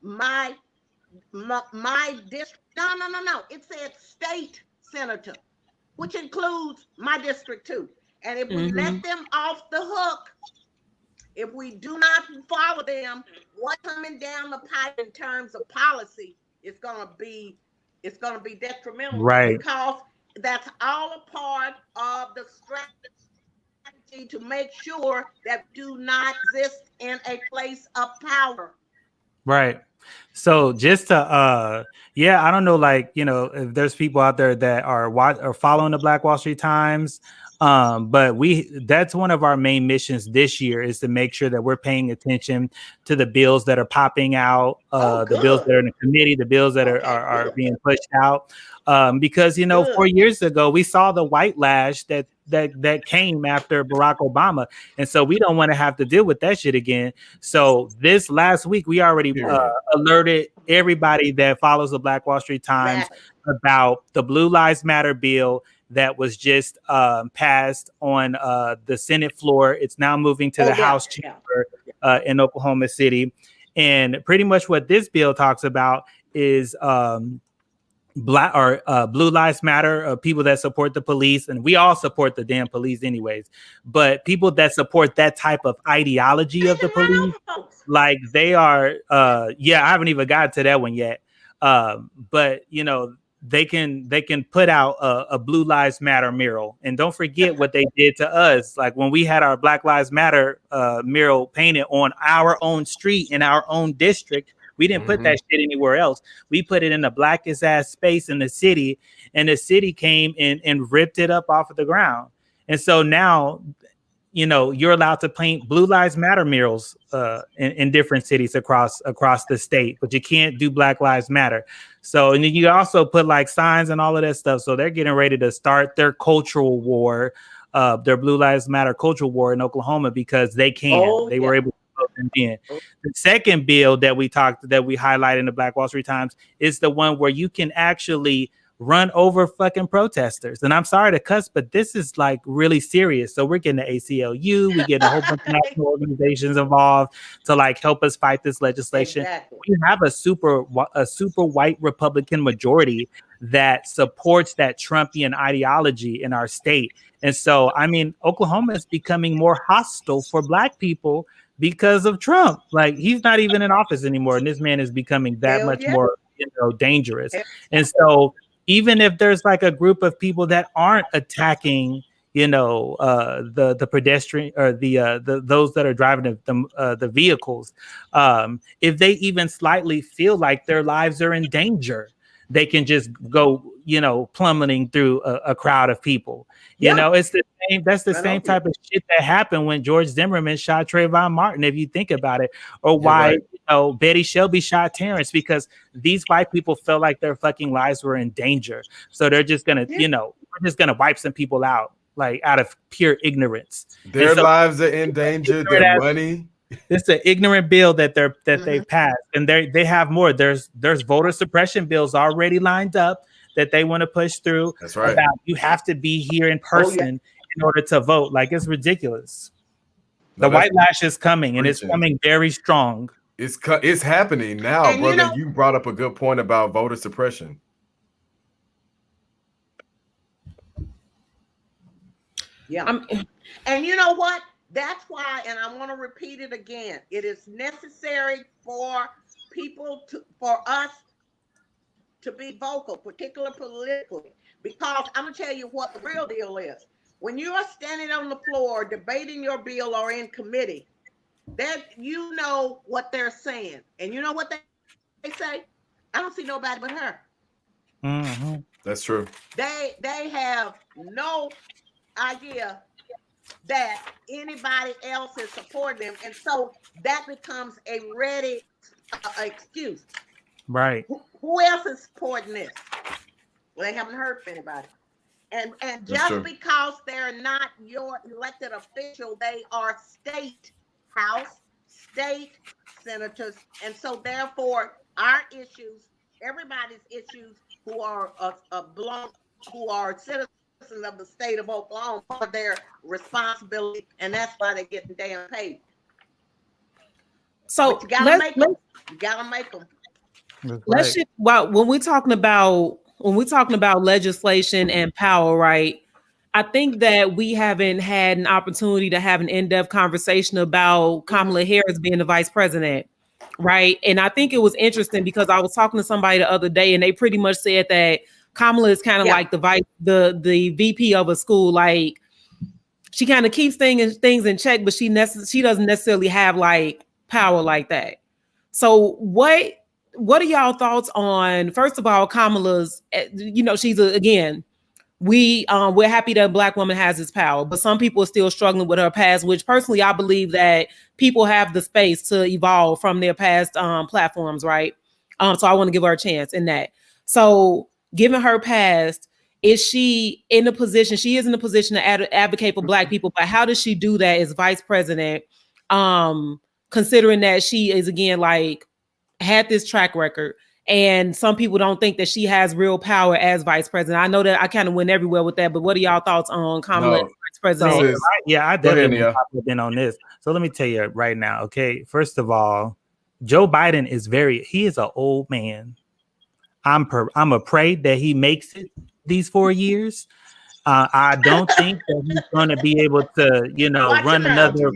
my district, no, it said state senator, which includes my district too. And if we let them off the hook, if we do not follow them, what's coming down the pipe in terms of policy is going to be detrimental, right? Because that's all a part of the strategy to make sure that do not exist in a place of power. Right. So just to I don't know, like, you know, if there's people out there that are following the Black Wall Street Times, but that's one of our main missions this year, is to make sure that we're paying attention to the bills that are popping out, the bills that are in the committee, the bills that are being pushed out, because, you know, 4 years ago we saw the white lash that came after Barack Obama, and so we don't want to have to deal with that shit again. So this last week we already alerted everybody that follows the Black Wall Street Times about the Blue Lives Matter bill that was just passed on the Senate floor. It's now moving to the House chamber in Oklahoma City, and pretty much what this bill talks about is Blue Lives Matter, people that support the police, and we all support the damn police anyways, but people that support that type of ideology of the police, like they are I haven't even got to that one yet, but you know, they can put out a Blue Lives Matter mural. And don't forget what they did to us, like when we had our Black Lives Matter mural painted on our own street in our own district. We didn't put that shit anywhere else. We put it in the blackest ass space in the city, and the city came and ripped it up off of the ground. And so now, you know, you're allowed to paint Blue Lives Matter murals in different cities across the state, but you can't do Black Lives Matter. So, and then you also put like signs and all of that stuff. So they're getting ready to start their cultural war, their Blue Lives Matter cultural war in Oklahoma, because they can. They were able to vote them in. The second bill that we highlight in the Black Wall Street Times is the one where you can actually run over fucking protesters. And I'm sorry to cuss, but this is like really serious. So we're getting the ACLU, we get a whole bunch of national organizations involved to like help us fight this legislation. Exactly. We have a super white Republican majority that supports that Trumpian ideology in our state. And so, I mean, Oklahoma is becoming more hostile for Black people because of Trump. Like, he's not even in office anymore, and this man is becoming that much more, you know, dangerous. And so even if there's like a group of people that aren't attacking, the pedestrian or the those that are driving the vehicles, if they even slightly feel like their lives are in danger, they can just go, plummeting through a crowd of people. It's the same. That's the same type of shit that happened when George Zimmerman shot Trayvon Martin, if you think about it, or why Betty Shelby shot Terrence, because these white people felt like their fucking lives were in danger, so they're just gonna, we're just gonna wipe some people out, like out of pure ignorance. Their lives are in danger. Their money. It's an ignorant bill that they've passed, and they have more. There's voter suppression bills already lined up that they want to push through. That's right. About you have to be here in person in order to vote. Like, it's ridiculous. The white lash is coming, and it's coming very strong. It's happening now, and brother. You brought up a good point about voter suppression. Yeah. And you know what? That's why, and I want to repeat it again, it is necessary for for us to be vocal, particularly politically, because I'm going to tell you what the real deal is. When you are standing on the floor debating your bill or in committee, that you know what they're saying. And you know what they say? I don't see nobody but her. Mm-hmm. That's true. They have no idea that anybody else is supporting them, and so that becomes a ready excuse. Right. Who else is supporting this? Well, they haven't heard from anybody. And just because they're not your elected official, they are state house, state senators, and so therefore our issues, everybody's issues who are who are citizens of the state of Oklahoma, for their responsibility, and that's why they're getting damn paid. So but you gotta make them. You gotta make them. Let's shift. Well, when we're talking about legislation and power, right? I think that we haven't had an opportunity to have an in-depth conversation about Kamala Harris being the vice president, right? And I think it was interesting because I was talking to somebody the other day, and they pretty much said that Kamala is kind of like the VP of a school. Like, she kind of keeps things in check, but she doesn't necessarily have like power like that. So what are y'all thoughts on, first of all, Kamala's, she's we're happy that a Black woman has this power, but some people are still struggling with her past, which personally I believe that people have the space to evolve from their past platforms, right? So I want to give her a chance in that. So given her past, is she in a position? She is in a position to advocate for Black people, but how does she do that as vice president? Considering that she is, again, like, had this track record, and some people don't think that she has real power as vice president. I know that I kind of went everywhere with that, but what are y'all thoughts on Kamala as vice president? I definitely have been on this. So let me tell you right now. Okay, first of all, Joe Biden he is an old man. I'm afraid that he makes it these 4 years. I don't think that he's going to be able to, run another.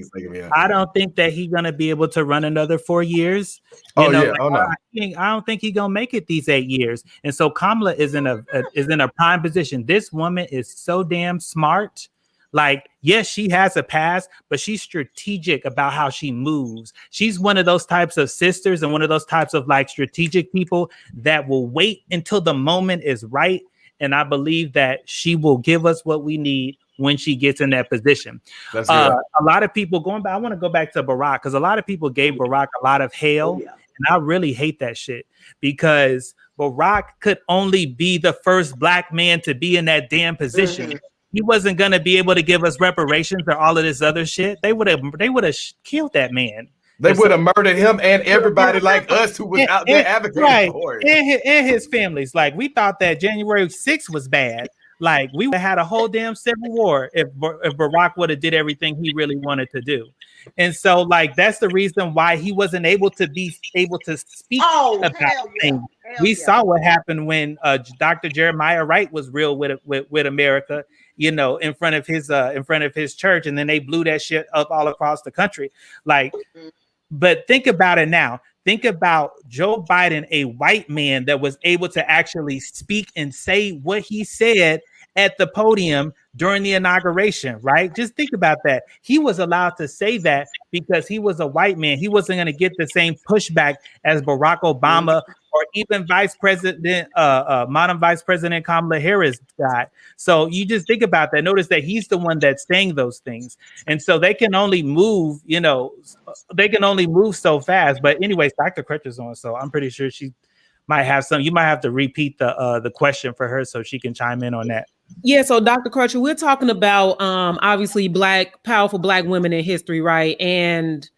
I don't think that he's going to be able to run another 4 years. I don't think he's going to make it these 8 years. And so Kamala is in a prime position. This woman is so damn smart. Like, yes, she has a past, but she's strategic about how she moves. She's one of those types of sisters and one of those types of like strategic people that will wait until the moment is right. And I believe that she will give us what we need when she gets in that position. A lot of people I want to go back to Barack, because a lot of people gave Barack a lot of hell. And I really hate that shit, because Barack could only be the first Black man to be in that damn position. He wasn't going to be able to give us reparations or all of this other shit. They would have killed that man. They would have murdered him and everybody like us who was out there advocating for it. And his families. Like, we thought that January 6th was bad. Like, we would have had a whole damn civil war if Barack would have did everything he really wanted to do. And so, like, that's the reason why he wasn't able to speak about things. We saw what happened when Dr. Jeremiah Wright was real with America, in front of his church, and then they blew that shit up all across the country. Like, but think about it now. Think about Joe Biden, a white man that was able to actually speak and say what he said at the podium during the inauguration, right? Just think about that. He was allowed to say that because he was a white man. He wasn't going to get the same pushback as Barack Obama or even modern Vice President Kamala Harris got. So you just think about that. Notice that he's the one that's saying those things. And so they can only move, so fast. But anyways, Dr. Crutcher's on, so I'm pretty sure she might have some. You might have to repeat the question for her so she can chime in on that. Yeah, so Dr. Crutcher, we're talking about obviously powerful Black women in history, right? And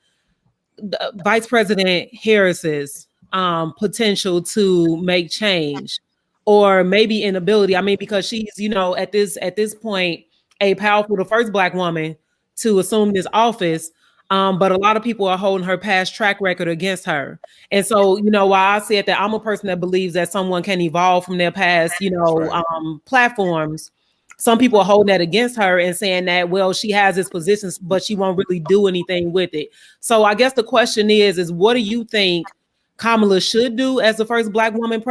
Vice President Harris's potential to make change, or maybe inability. I mean, because she's, at this point, the first Black woman to assume this office. But a lot of people are holding her past track record against her. And so, while I said that I'm a person that believes that someone can evolve from their past, platforms, some people are holding that against her and saying that, well, she has this position, but she won't really do anything with it. So I guess the question is what do you think Kamala should do as the first Black woman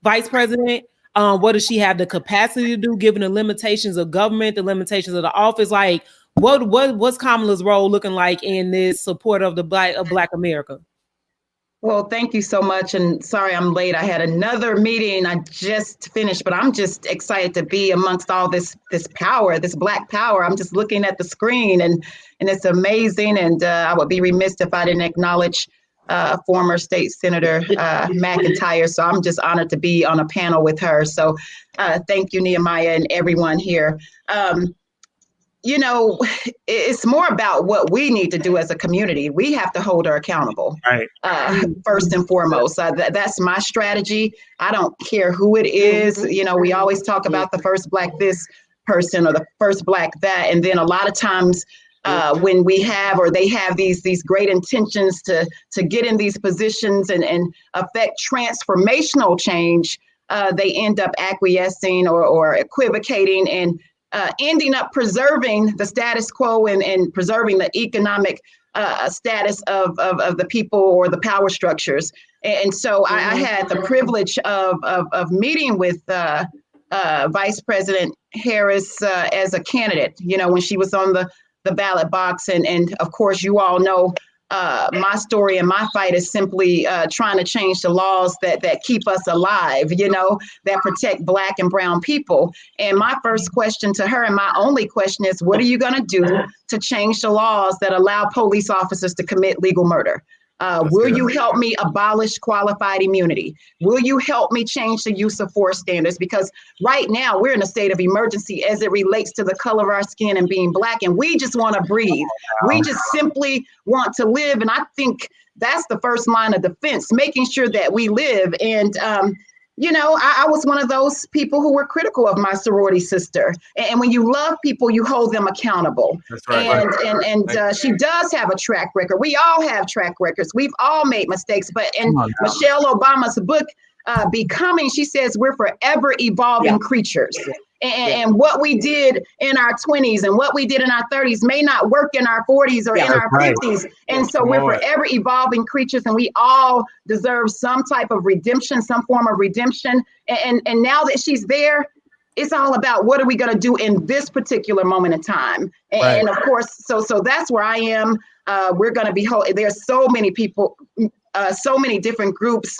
vice president? What does she have the capacity to do, given the limitations of government, the limitations of the office? Like, what's Kamala's role looking like in this support of Black America? Well, thank you so much. And sorry I'm late. I had another meeting I just finished, but I'm just excited to be amongst all this power, this Black power. I'm just looking at the screen and it's amazing. And I would be remiss if I didn't acknowledge former State Senator McIntyre. So I'm just honored to be on a panel with her. So thank you, Nehemiah, and everyone here. It's more about what we need to do as a community. We have to hold her accountable, right? First and foremost. That's my strategy. I don't care who it is. We always talk about the first Black this person or the first Black that. And then a lot of times when we have, or they have these great intentions to get in these positions and affect transformational change, they end up acquiescing or equivocating and ending up preserving the status quo and preserving the economic status of the people or the power structures. And so I had the privilege of meeting with Vice President Harris as a candidate, when she was on the ballot box. And of course, you all know my story and my fight is simply trying to change the laws that keep us alive, that protect Black and brown people. And my first question to her, and my only question, is what are you going to do to change the laws that allow police officers to commit legal murder? Will you help me abolish qualified immunity? Will you help me change the use of force standards? Because right now we're in a state of emergency as it relates to the color of our skin and being Black, and we just want to breathe. We just simply want to live. And I think that's the first line of defense, making sure that we live. And I was one of those people who were critical of my sorority sister. And when you love people, you hold them accountable. That's right. And she does have a track record. We all have track records. We've all made mistakes. But in Michelle Obama's book, Becoming, she says we're forever evolving creatures. And what we did in our 20s and what we did in our 30s may not work in our 40s or in our 50s. And so we're forever evolving creatures, and we all deserve some type of redemption, some form of redemption. And now that she's there, it's all about what are we going to do in this particular moment in time. And of course, so that's where I am. We're going to be, there's so many people, so many different groups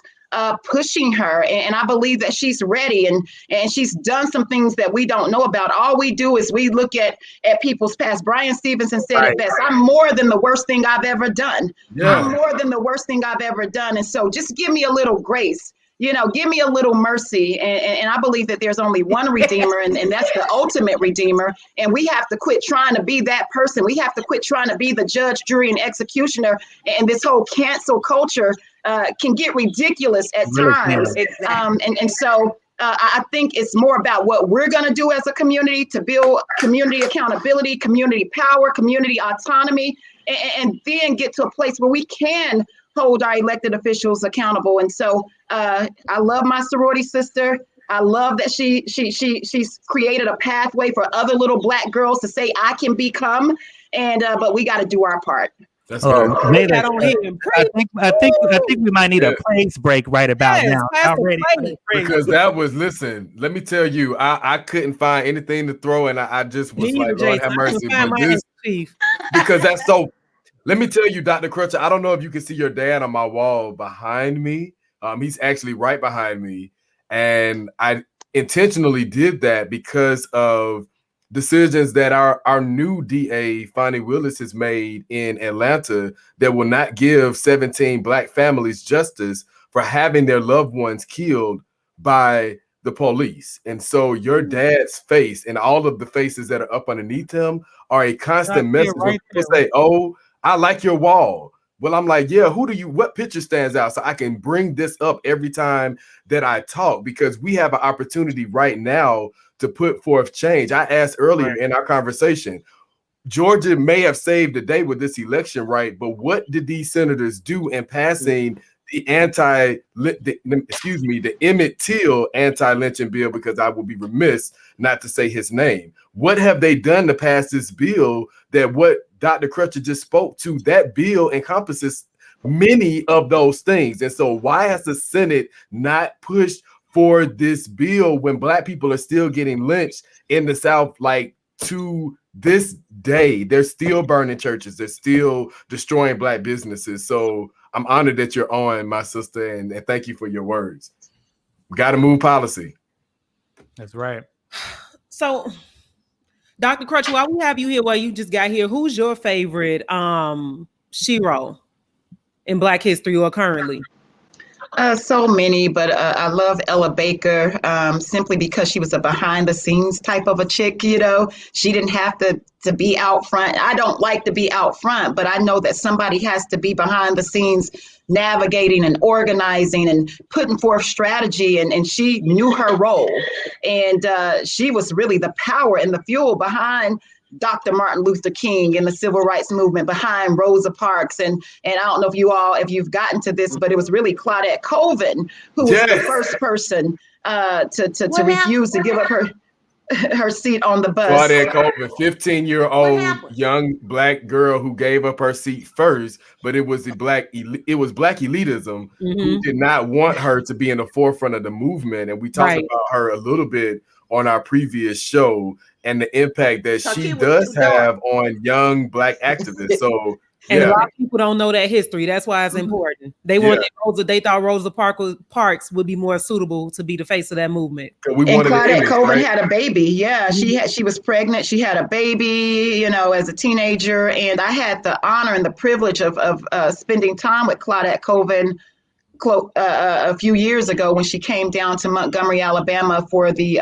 pushing her, and I believe that she's ready, and she's done some things that we don't know about. All we do is we look at people's past. Brian Stevenson said it best: I'm more than the worst thing I've ever done. I'm more than the worst thing I've ever done. And so just give me a little grace, give me a little mercy. And I believe that there's only one Redeemer, and that's the ultimate Redeemer. And we have to quit trying to be that person. We have to quit trying to be the judge, jury, and executioner. And this whole cancel culture can get ridiculous at times. And so I think it's more about what we're going to do as a community to build community accountability, community power, community autonomy, and then get to a place where we can hold our elected officials accountable. And so I love my sorority sister. I love that she's created a pathway for other little Black girls to say, I can become. And but we got to do our part. That's good. Made Got on him. I think we might need a praise break right about now. Pastor Already. Praise. Because that was, listen, let me tell you, I couldn't find anything to throw, and I just was Me like, either, Lord Jason. have I couldn't mercy. find But my this, chief. because that's so, let me tell you, Dr. Crutcher, I don't know if you can see your dad on my wall behind me. He's actually right behind me. And I intentionally did that because of decisions that our new DA, Fonnie Willis, has made in Atlanta that will not give 17 Black families justice for having their loved ones killed by the police. And so your dad's face and all of the faces that are up underneath him are a constant message. When people say, oh, I like your wall. Well, I'm like, yeah, what picture stands out? So I can bring this up every time that I talk, because we have an opportunity right now to put forth change. I asked earlier in our conversation, Georgia may have saved the day with this election, right? But what did these senators do in passing the Emmett Till anti-lynching bill? Because I will be remiss not to say his name. What have they done to pass this bill that what Dr. Crutcher just spoke to? That bill encompasses many of those things. And so why has the Senate not pushed for this bill when Black people are still getting lynched in the South? Like, to this day, they're still burning churches, they're still destroying Black businesses. So I'm honored that you're on, my sister, and thank you for your words. We got to move policy. That's right. So, Dr. Crutcher, while we have you here, you just got here, who's your favorite shero in Black history or currently? So many, but I love Ella Baker simply because she was a behind the scenes type of a chick. You know, she didn't have to be out front. I don't like to be out front, but I know that somebody has to be behind the scenes navigating and organizing and putting forth strategy. And she knew her role. And she was really the power and the fuel behind Dr. Martin Luther King and the civil rights movement, behind Rosa Parks. And I don't know if you've gotten to this, but it was really Claudette Colvin who was the first person to refuse to give up her seat on the bus. Claudette Colvin, 15-year-old young Black girl who gave up her seat first, but it was Black elitism who did not want her to be in the forefront of the movement. And we talked about her a little bit on our previous show and the impact that she does have on young Black activists. So and a lot of people don't know that history. That's why it's important. They thought Rosa Parks would be more suitable to be the face of that movement. And Claudette Colvin had a baby. Yeah, she was pregnant. She had a baby, you know, as a teenager. And I had the honor and the privilege of spending time with Claudette Colvin a few years ago when she came down to Montgomery, Alabama for the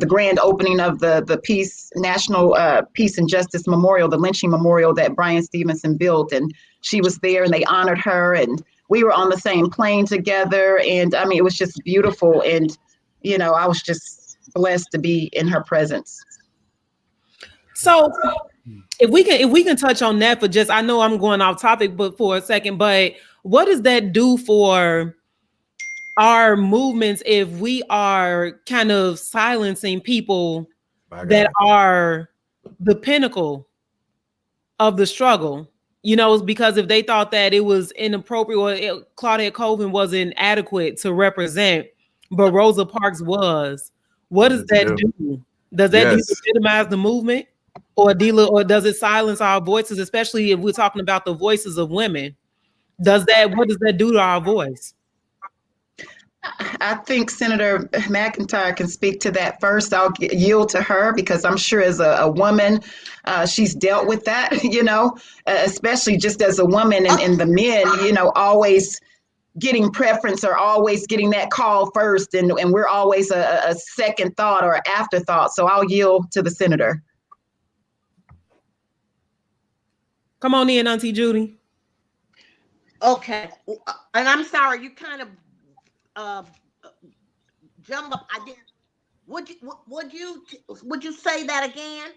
grand opening of the National Peace and Justice Memorial, the lynching memorial that Brian Stevenson built. And she was there and they honored her and we were on the same plane together. And I mean, it was just beautiful. And, you know, I was just blessed to be in her presence. So if we can touch on that for just, I know I'm going off topic, but for a second, but what does that do for our movements if we are kind of silencing people that are the pinnacle of the struggle? You know, because if they thought that it was inappropriate or Claudette Colvin wasn't adequate to represent, but Rosa Parks was, what does that do? Does that delegitimize the movement or does it silence our voices, especially if we're talking about the voices of women? What does that do to our voice? I think Senator McIntyre can speak to that first. I'll yield to her because I'm sure as a woman, she's dealt with that, you know, especially just as a woman and the men, you know, always getting preference or always getting that call first. And we're always a second thought or afterthought. So I'll yield to the senator. Come on in, Auntie Judy. Okay. And I'm sorry, you kind of jump up. I didn't. Would you say that again?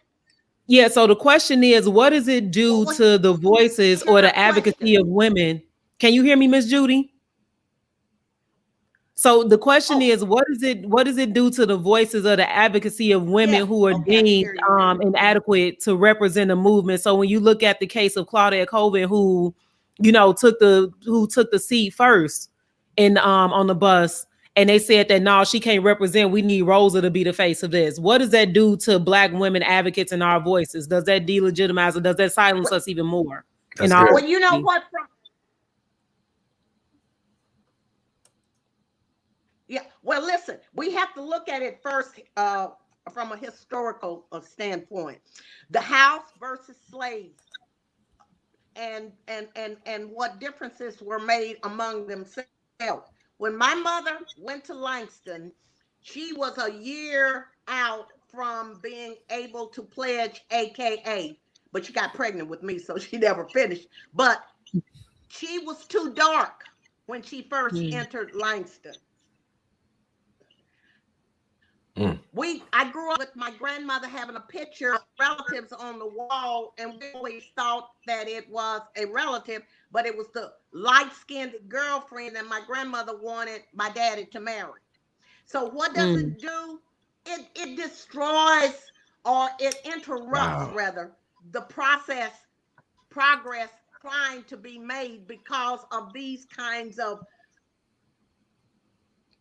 Yeah. So the question is, what does it do to the voices or the advocacy of women? Can you hear me, Miss Judy? So the question is, what does it do to the voices of the advocacy of women who are deemed inadequate to represent a movement? So when you look at the case of Claudette Colvin, who, you know, took the seat first in on the bus, and they said that no, she can't represent. We need Rosa to be the face of this. What does that do to Black women advocates and our voices? Does that delegitimize or does that silence us even more? Well, you know what? Yeah, well, listen, we have to look at it first from a historical standpoint. The House versus slaves, and what differences were made among themselves. When my mother went to Langston, she was a year out from being able to pledge AKA, but she got pregnant with me, so she never finished. But she was too dark when she first entered Langston. I grew up with my grandmother having a picture of relatives on the wall, and we always thought that it was a relative, but it was the light-skinned girlfriend that my grandmother wanted my daddy to marry. So what does it do? It destroys, or it interrupts rather, the progress trying to be made because of these kinds of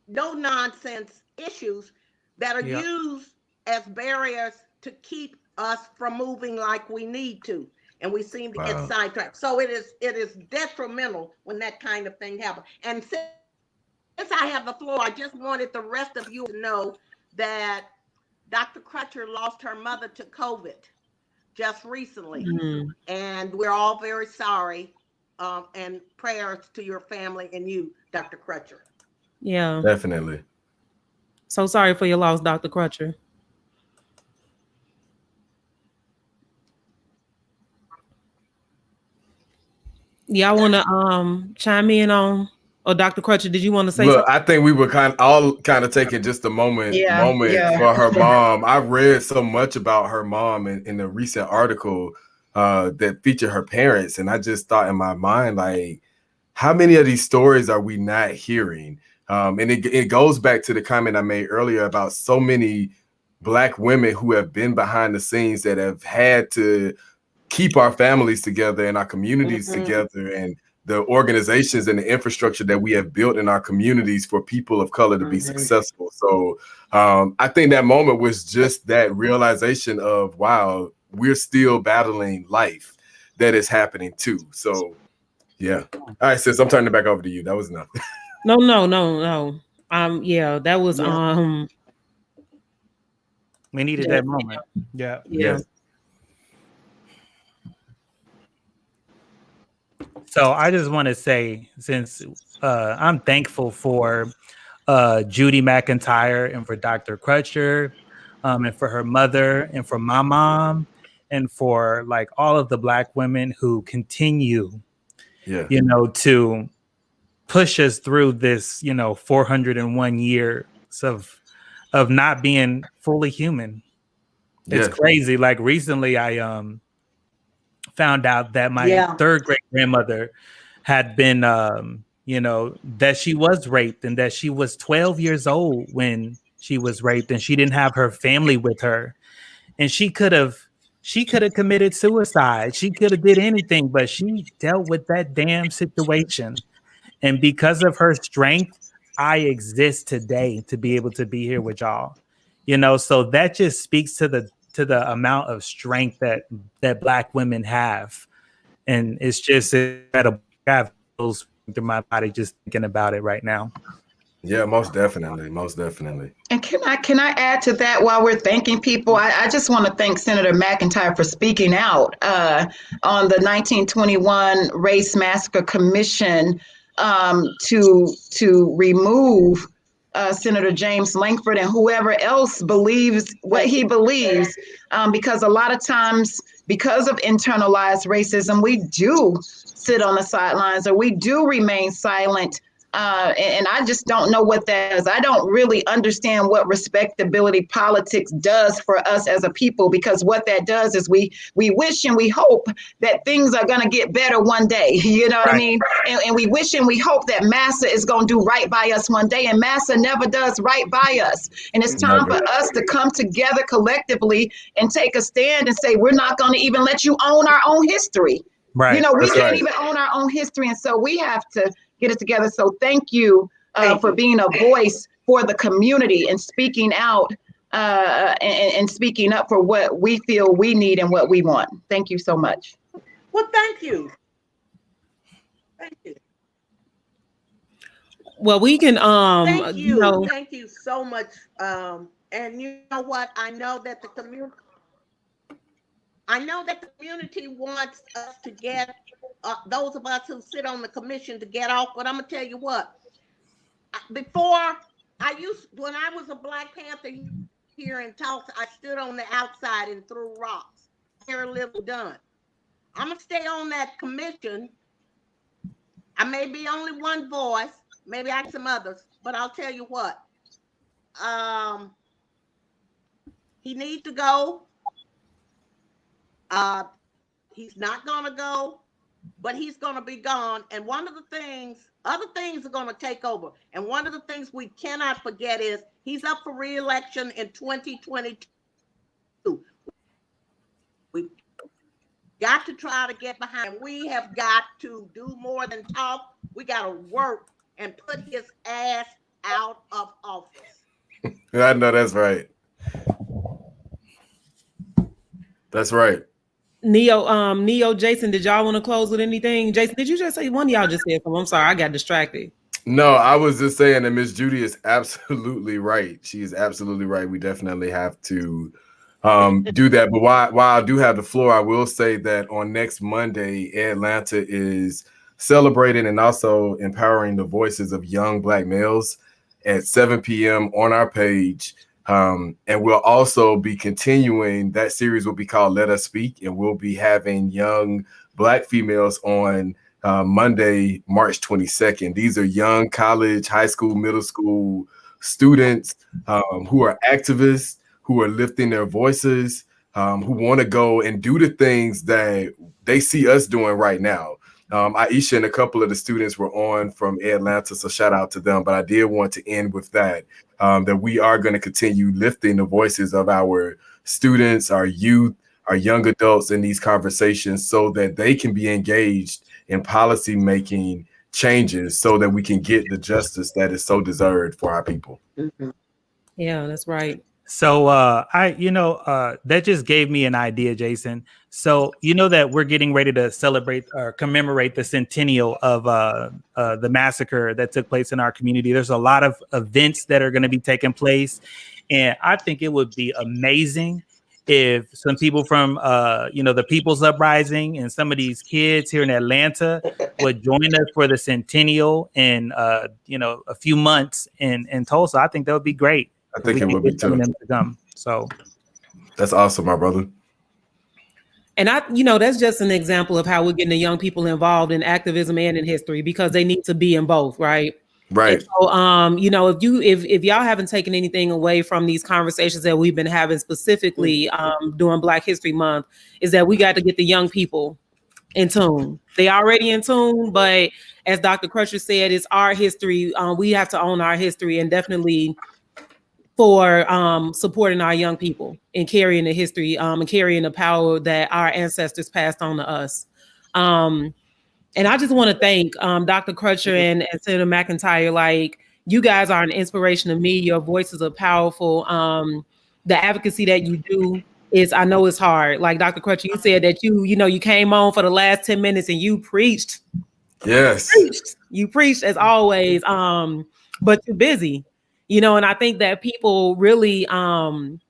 no-nonsense issues that are used as barriers to keep us from moving like we need to, and we seem to get sidetracked. So it is detrimental when that kind of thing happens. And since I have the floor, I just wanted the rest of you to know that Dr. Crutcher lost her mother to COVID just recently, and we're all very sorry. And prayers to your family and you, Dr. Crutcher. Yeah, definitely. So sorry for your loss, Dr. Crutcher. Y'all want to chime in on, or Dr. Crutcher, did you want to say something? I think we were kind of taking just a moment for her mom. I read so much about her mom in a recent article that featured her parents, and I just thought in my mind, like, how many of these stories are we not hearing? And it goes back to the comment I made earlier about so many Black women who have been behind the scenes that have had to keep our families together and our communities together, and the organizations and the infrastructure that we have built in our communities for people of color to be successful. So I think that moment was just that realization of, wow, we're still battling life that is happening too. So yeah. All right, sis, I'm turning it back over to you. That was enough. No. Yeah, that was we needed that moment. Yeah. Yes. So I just want to say, since I'm thankful for Judy Mcintyre and for Dr. Crutcher, and for her mother and for my mom, and for like all of the Black women who continue, you know, to push us through this, you know, 401 years of not being fully human. It's crazy. Like recently I found out that my third great grandmother had been you know, that she was raped, and that she was 12 years old when she was raped, and she didn't have her family with her, and she could have committed suicide. She could have did anything, but she dealt with that damn situation. And because of her strength, I exist today to be able to be here with y'all. You know, so that just speaks to the amount of strength that Black women have. And it's just incredible. I have those through my body just thinking about it right now. Yeah, most definitely. Most definitely. And can I add to that while we're thanking people? I just want to thank Senator McIntyre for speaking out on the 1921 Race Massacre Commission to remove Senator James Lankford and whoever else believes what he believes, because a lot of times, because of internalized racism, we do sit on the sidelines, or we do remain silent And I just don't know what that is. I don't really understand what respectability politics does for us as a people, because what that does is we wish and we hope that things are going to get better one day. You know what I mean? And we wish and we hope that Massa is going to do right by us one day, and Massa never does right by us. And it's time for us to come together collectively and take a stand and say, we're not going to even let you own our own history. Right. You know, we can't even own our own history. And so we have to get it together. So thank you for being a voice for the community and speaking out and speaking up for what we feel we need and what we want. Thank you so much. Well, thank you. Thank you. Well, we can thank you. Thank you so much. And you know what? I know that the community wants us to get those of us who sit on the commission to get off. But I'm gonna tell you what. Before when I was a Black Panther here in Tulsa, I stood on the outside and threw rocks. Very little done. I'm gonna stay on that commission. I may be only one voice. Maybe I have some others, but I'll tell you what. He needs to go. He's not gonna go, but he's gonna be gone. And one of the things, other things are gonna take over. And one of the things we cannot forget is he's up for re-election in 2022. We got to try to get behind. We have got to do more than talk. We got to work and put his ass out of office. I know that's right. That's right. Neo, Jason, did y'all want to close with anything? Jason, did you just say one of y'all just said something? I'm sorry, I got distracted. No, I was just saying that Miss Judy is absolutely right. She is absolutely right. We definitely have to do that. But while I do have the floor, I will say that on next Monday, Atlanta is celebrating and also empowering the voices of young Black males at 7 p.m. on our page. And we'll also be continuing, that series will be called Let Us Speak, and we'll be having young Black females on Monday, March 22nd. These are young college, high school, middle school students who are activists, who are lifting their voices, who want to go and do the things that they see us doing right now. Aisha and a couple of the students were on from Atlanta, so shout out to them. But I did want to end with that we are going to continue lifting the voices of our students, our youth, our young adults in these conversations so that they can be engaged in policy making changes so that we can get the justice that is so deserved for our people. Mm-hmm. Yeah, that's right. So that just gave me an idea, Jason. So you know that we're getting ready to celebrate or commemorate the centennial of the massacre that took place in our community. There's a lot of events that are going to be taking place, and I think it would be amazing if some people from the People's Uprising and some of these kids here in Atlanta would join us for the centennial in a few months in Tulsa. I think that would be great. I think it would be too. So that's awesome, my brother. And that's just an example of how we're getting the young people involved in activism and in history, because they need to be in both, right? Right. And so, if y'all haven't taken anything away from these conversations that we've been having specifically during Black History Month, is that we got to get the young people in tune. They already in tune, but as Dr. Crutcher said, it's our history. We have to own our history, and definitely for supporting our young people and carrying the history and carrying the power that our ancestors passed on to us. And I just want to thank Dr. Crutcher and Senator McIntyre. Like, you guys are an inspiration to me. Your voices are powerful. The advocacy that you do is, I know it's hard. Like Dr. Crutcher, you said that you came on for the last 10 minutes and you preached. Yes. You preached as always, but you're busy. And I think that people really don't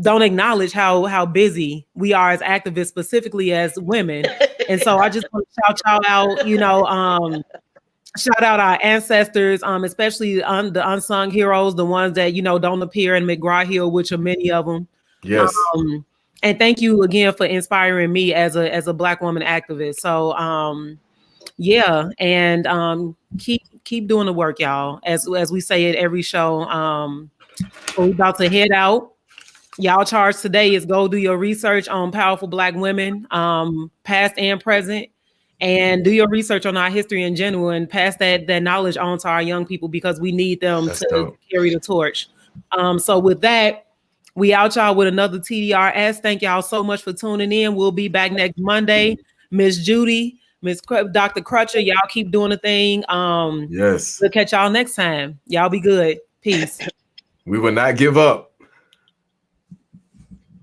acknowledge how busy we are as activists, specifically as women. And so I just want to shout y'all out, shout out our ancestors, especially the unsung heroes, the ones that, don't appear in McGraw-Hill, which are many of them. Yes. And thank you again for inspiring me as a Black woman activist. So, yeah, and keep doing the work, y'all. As we say at every show. So we about to head out. Y'all charge today is go do your research on powerful Black women, past and present, and do your research on our history in general and pass that knowledge on to our young people because we need them to carry the torch. So with that, we out y'all with another TDRS. Thank y'all so much for tuning in. We'll be back next Monday. Miss Judy, Dr. Crutcher, y'all keep doing the thing. Yes. We'll catch y'all next time. Y'all be good. Peace. We will not give up.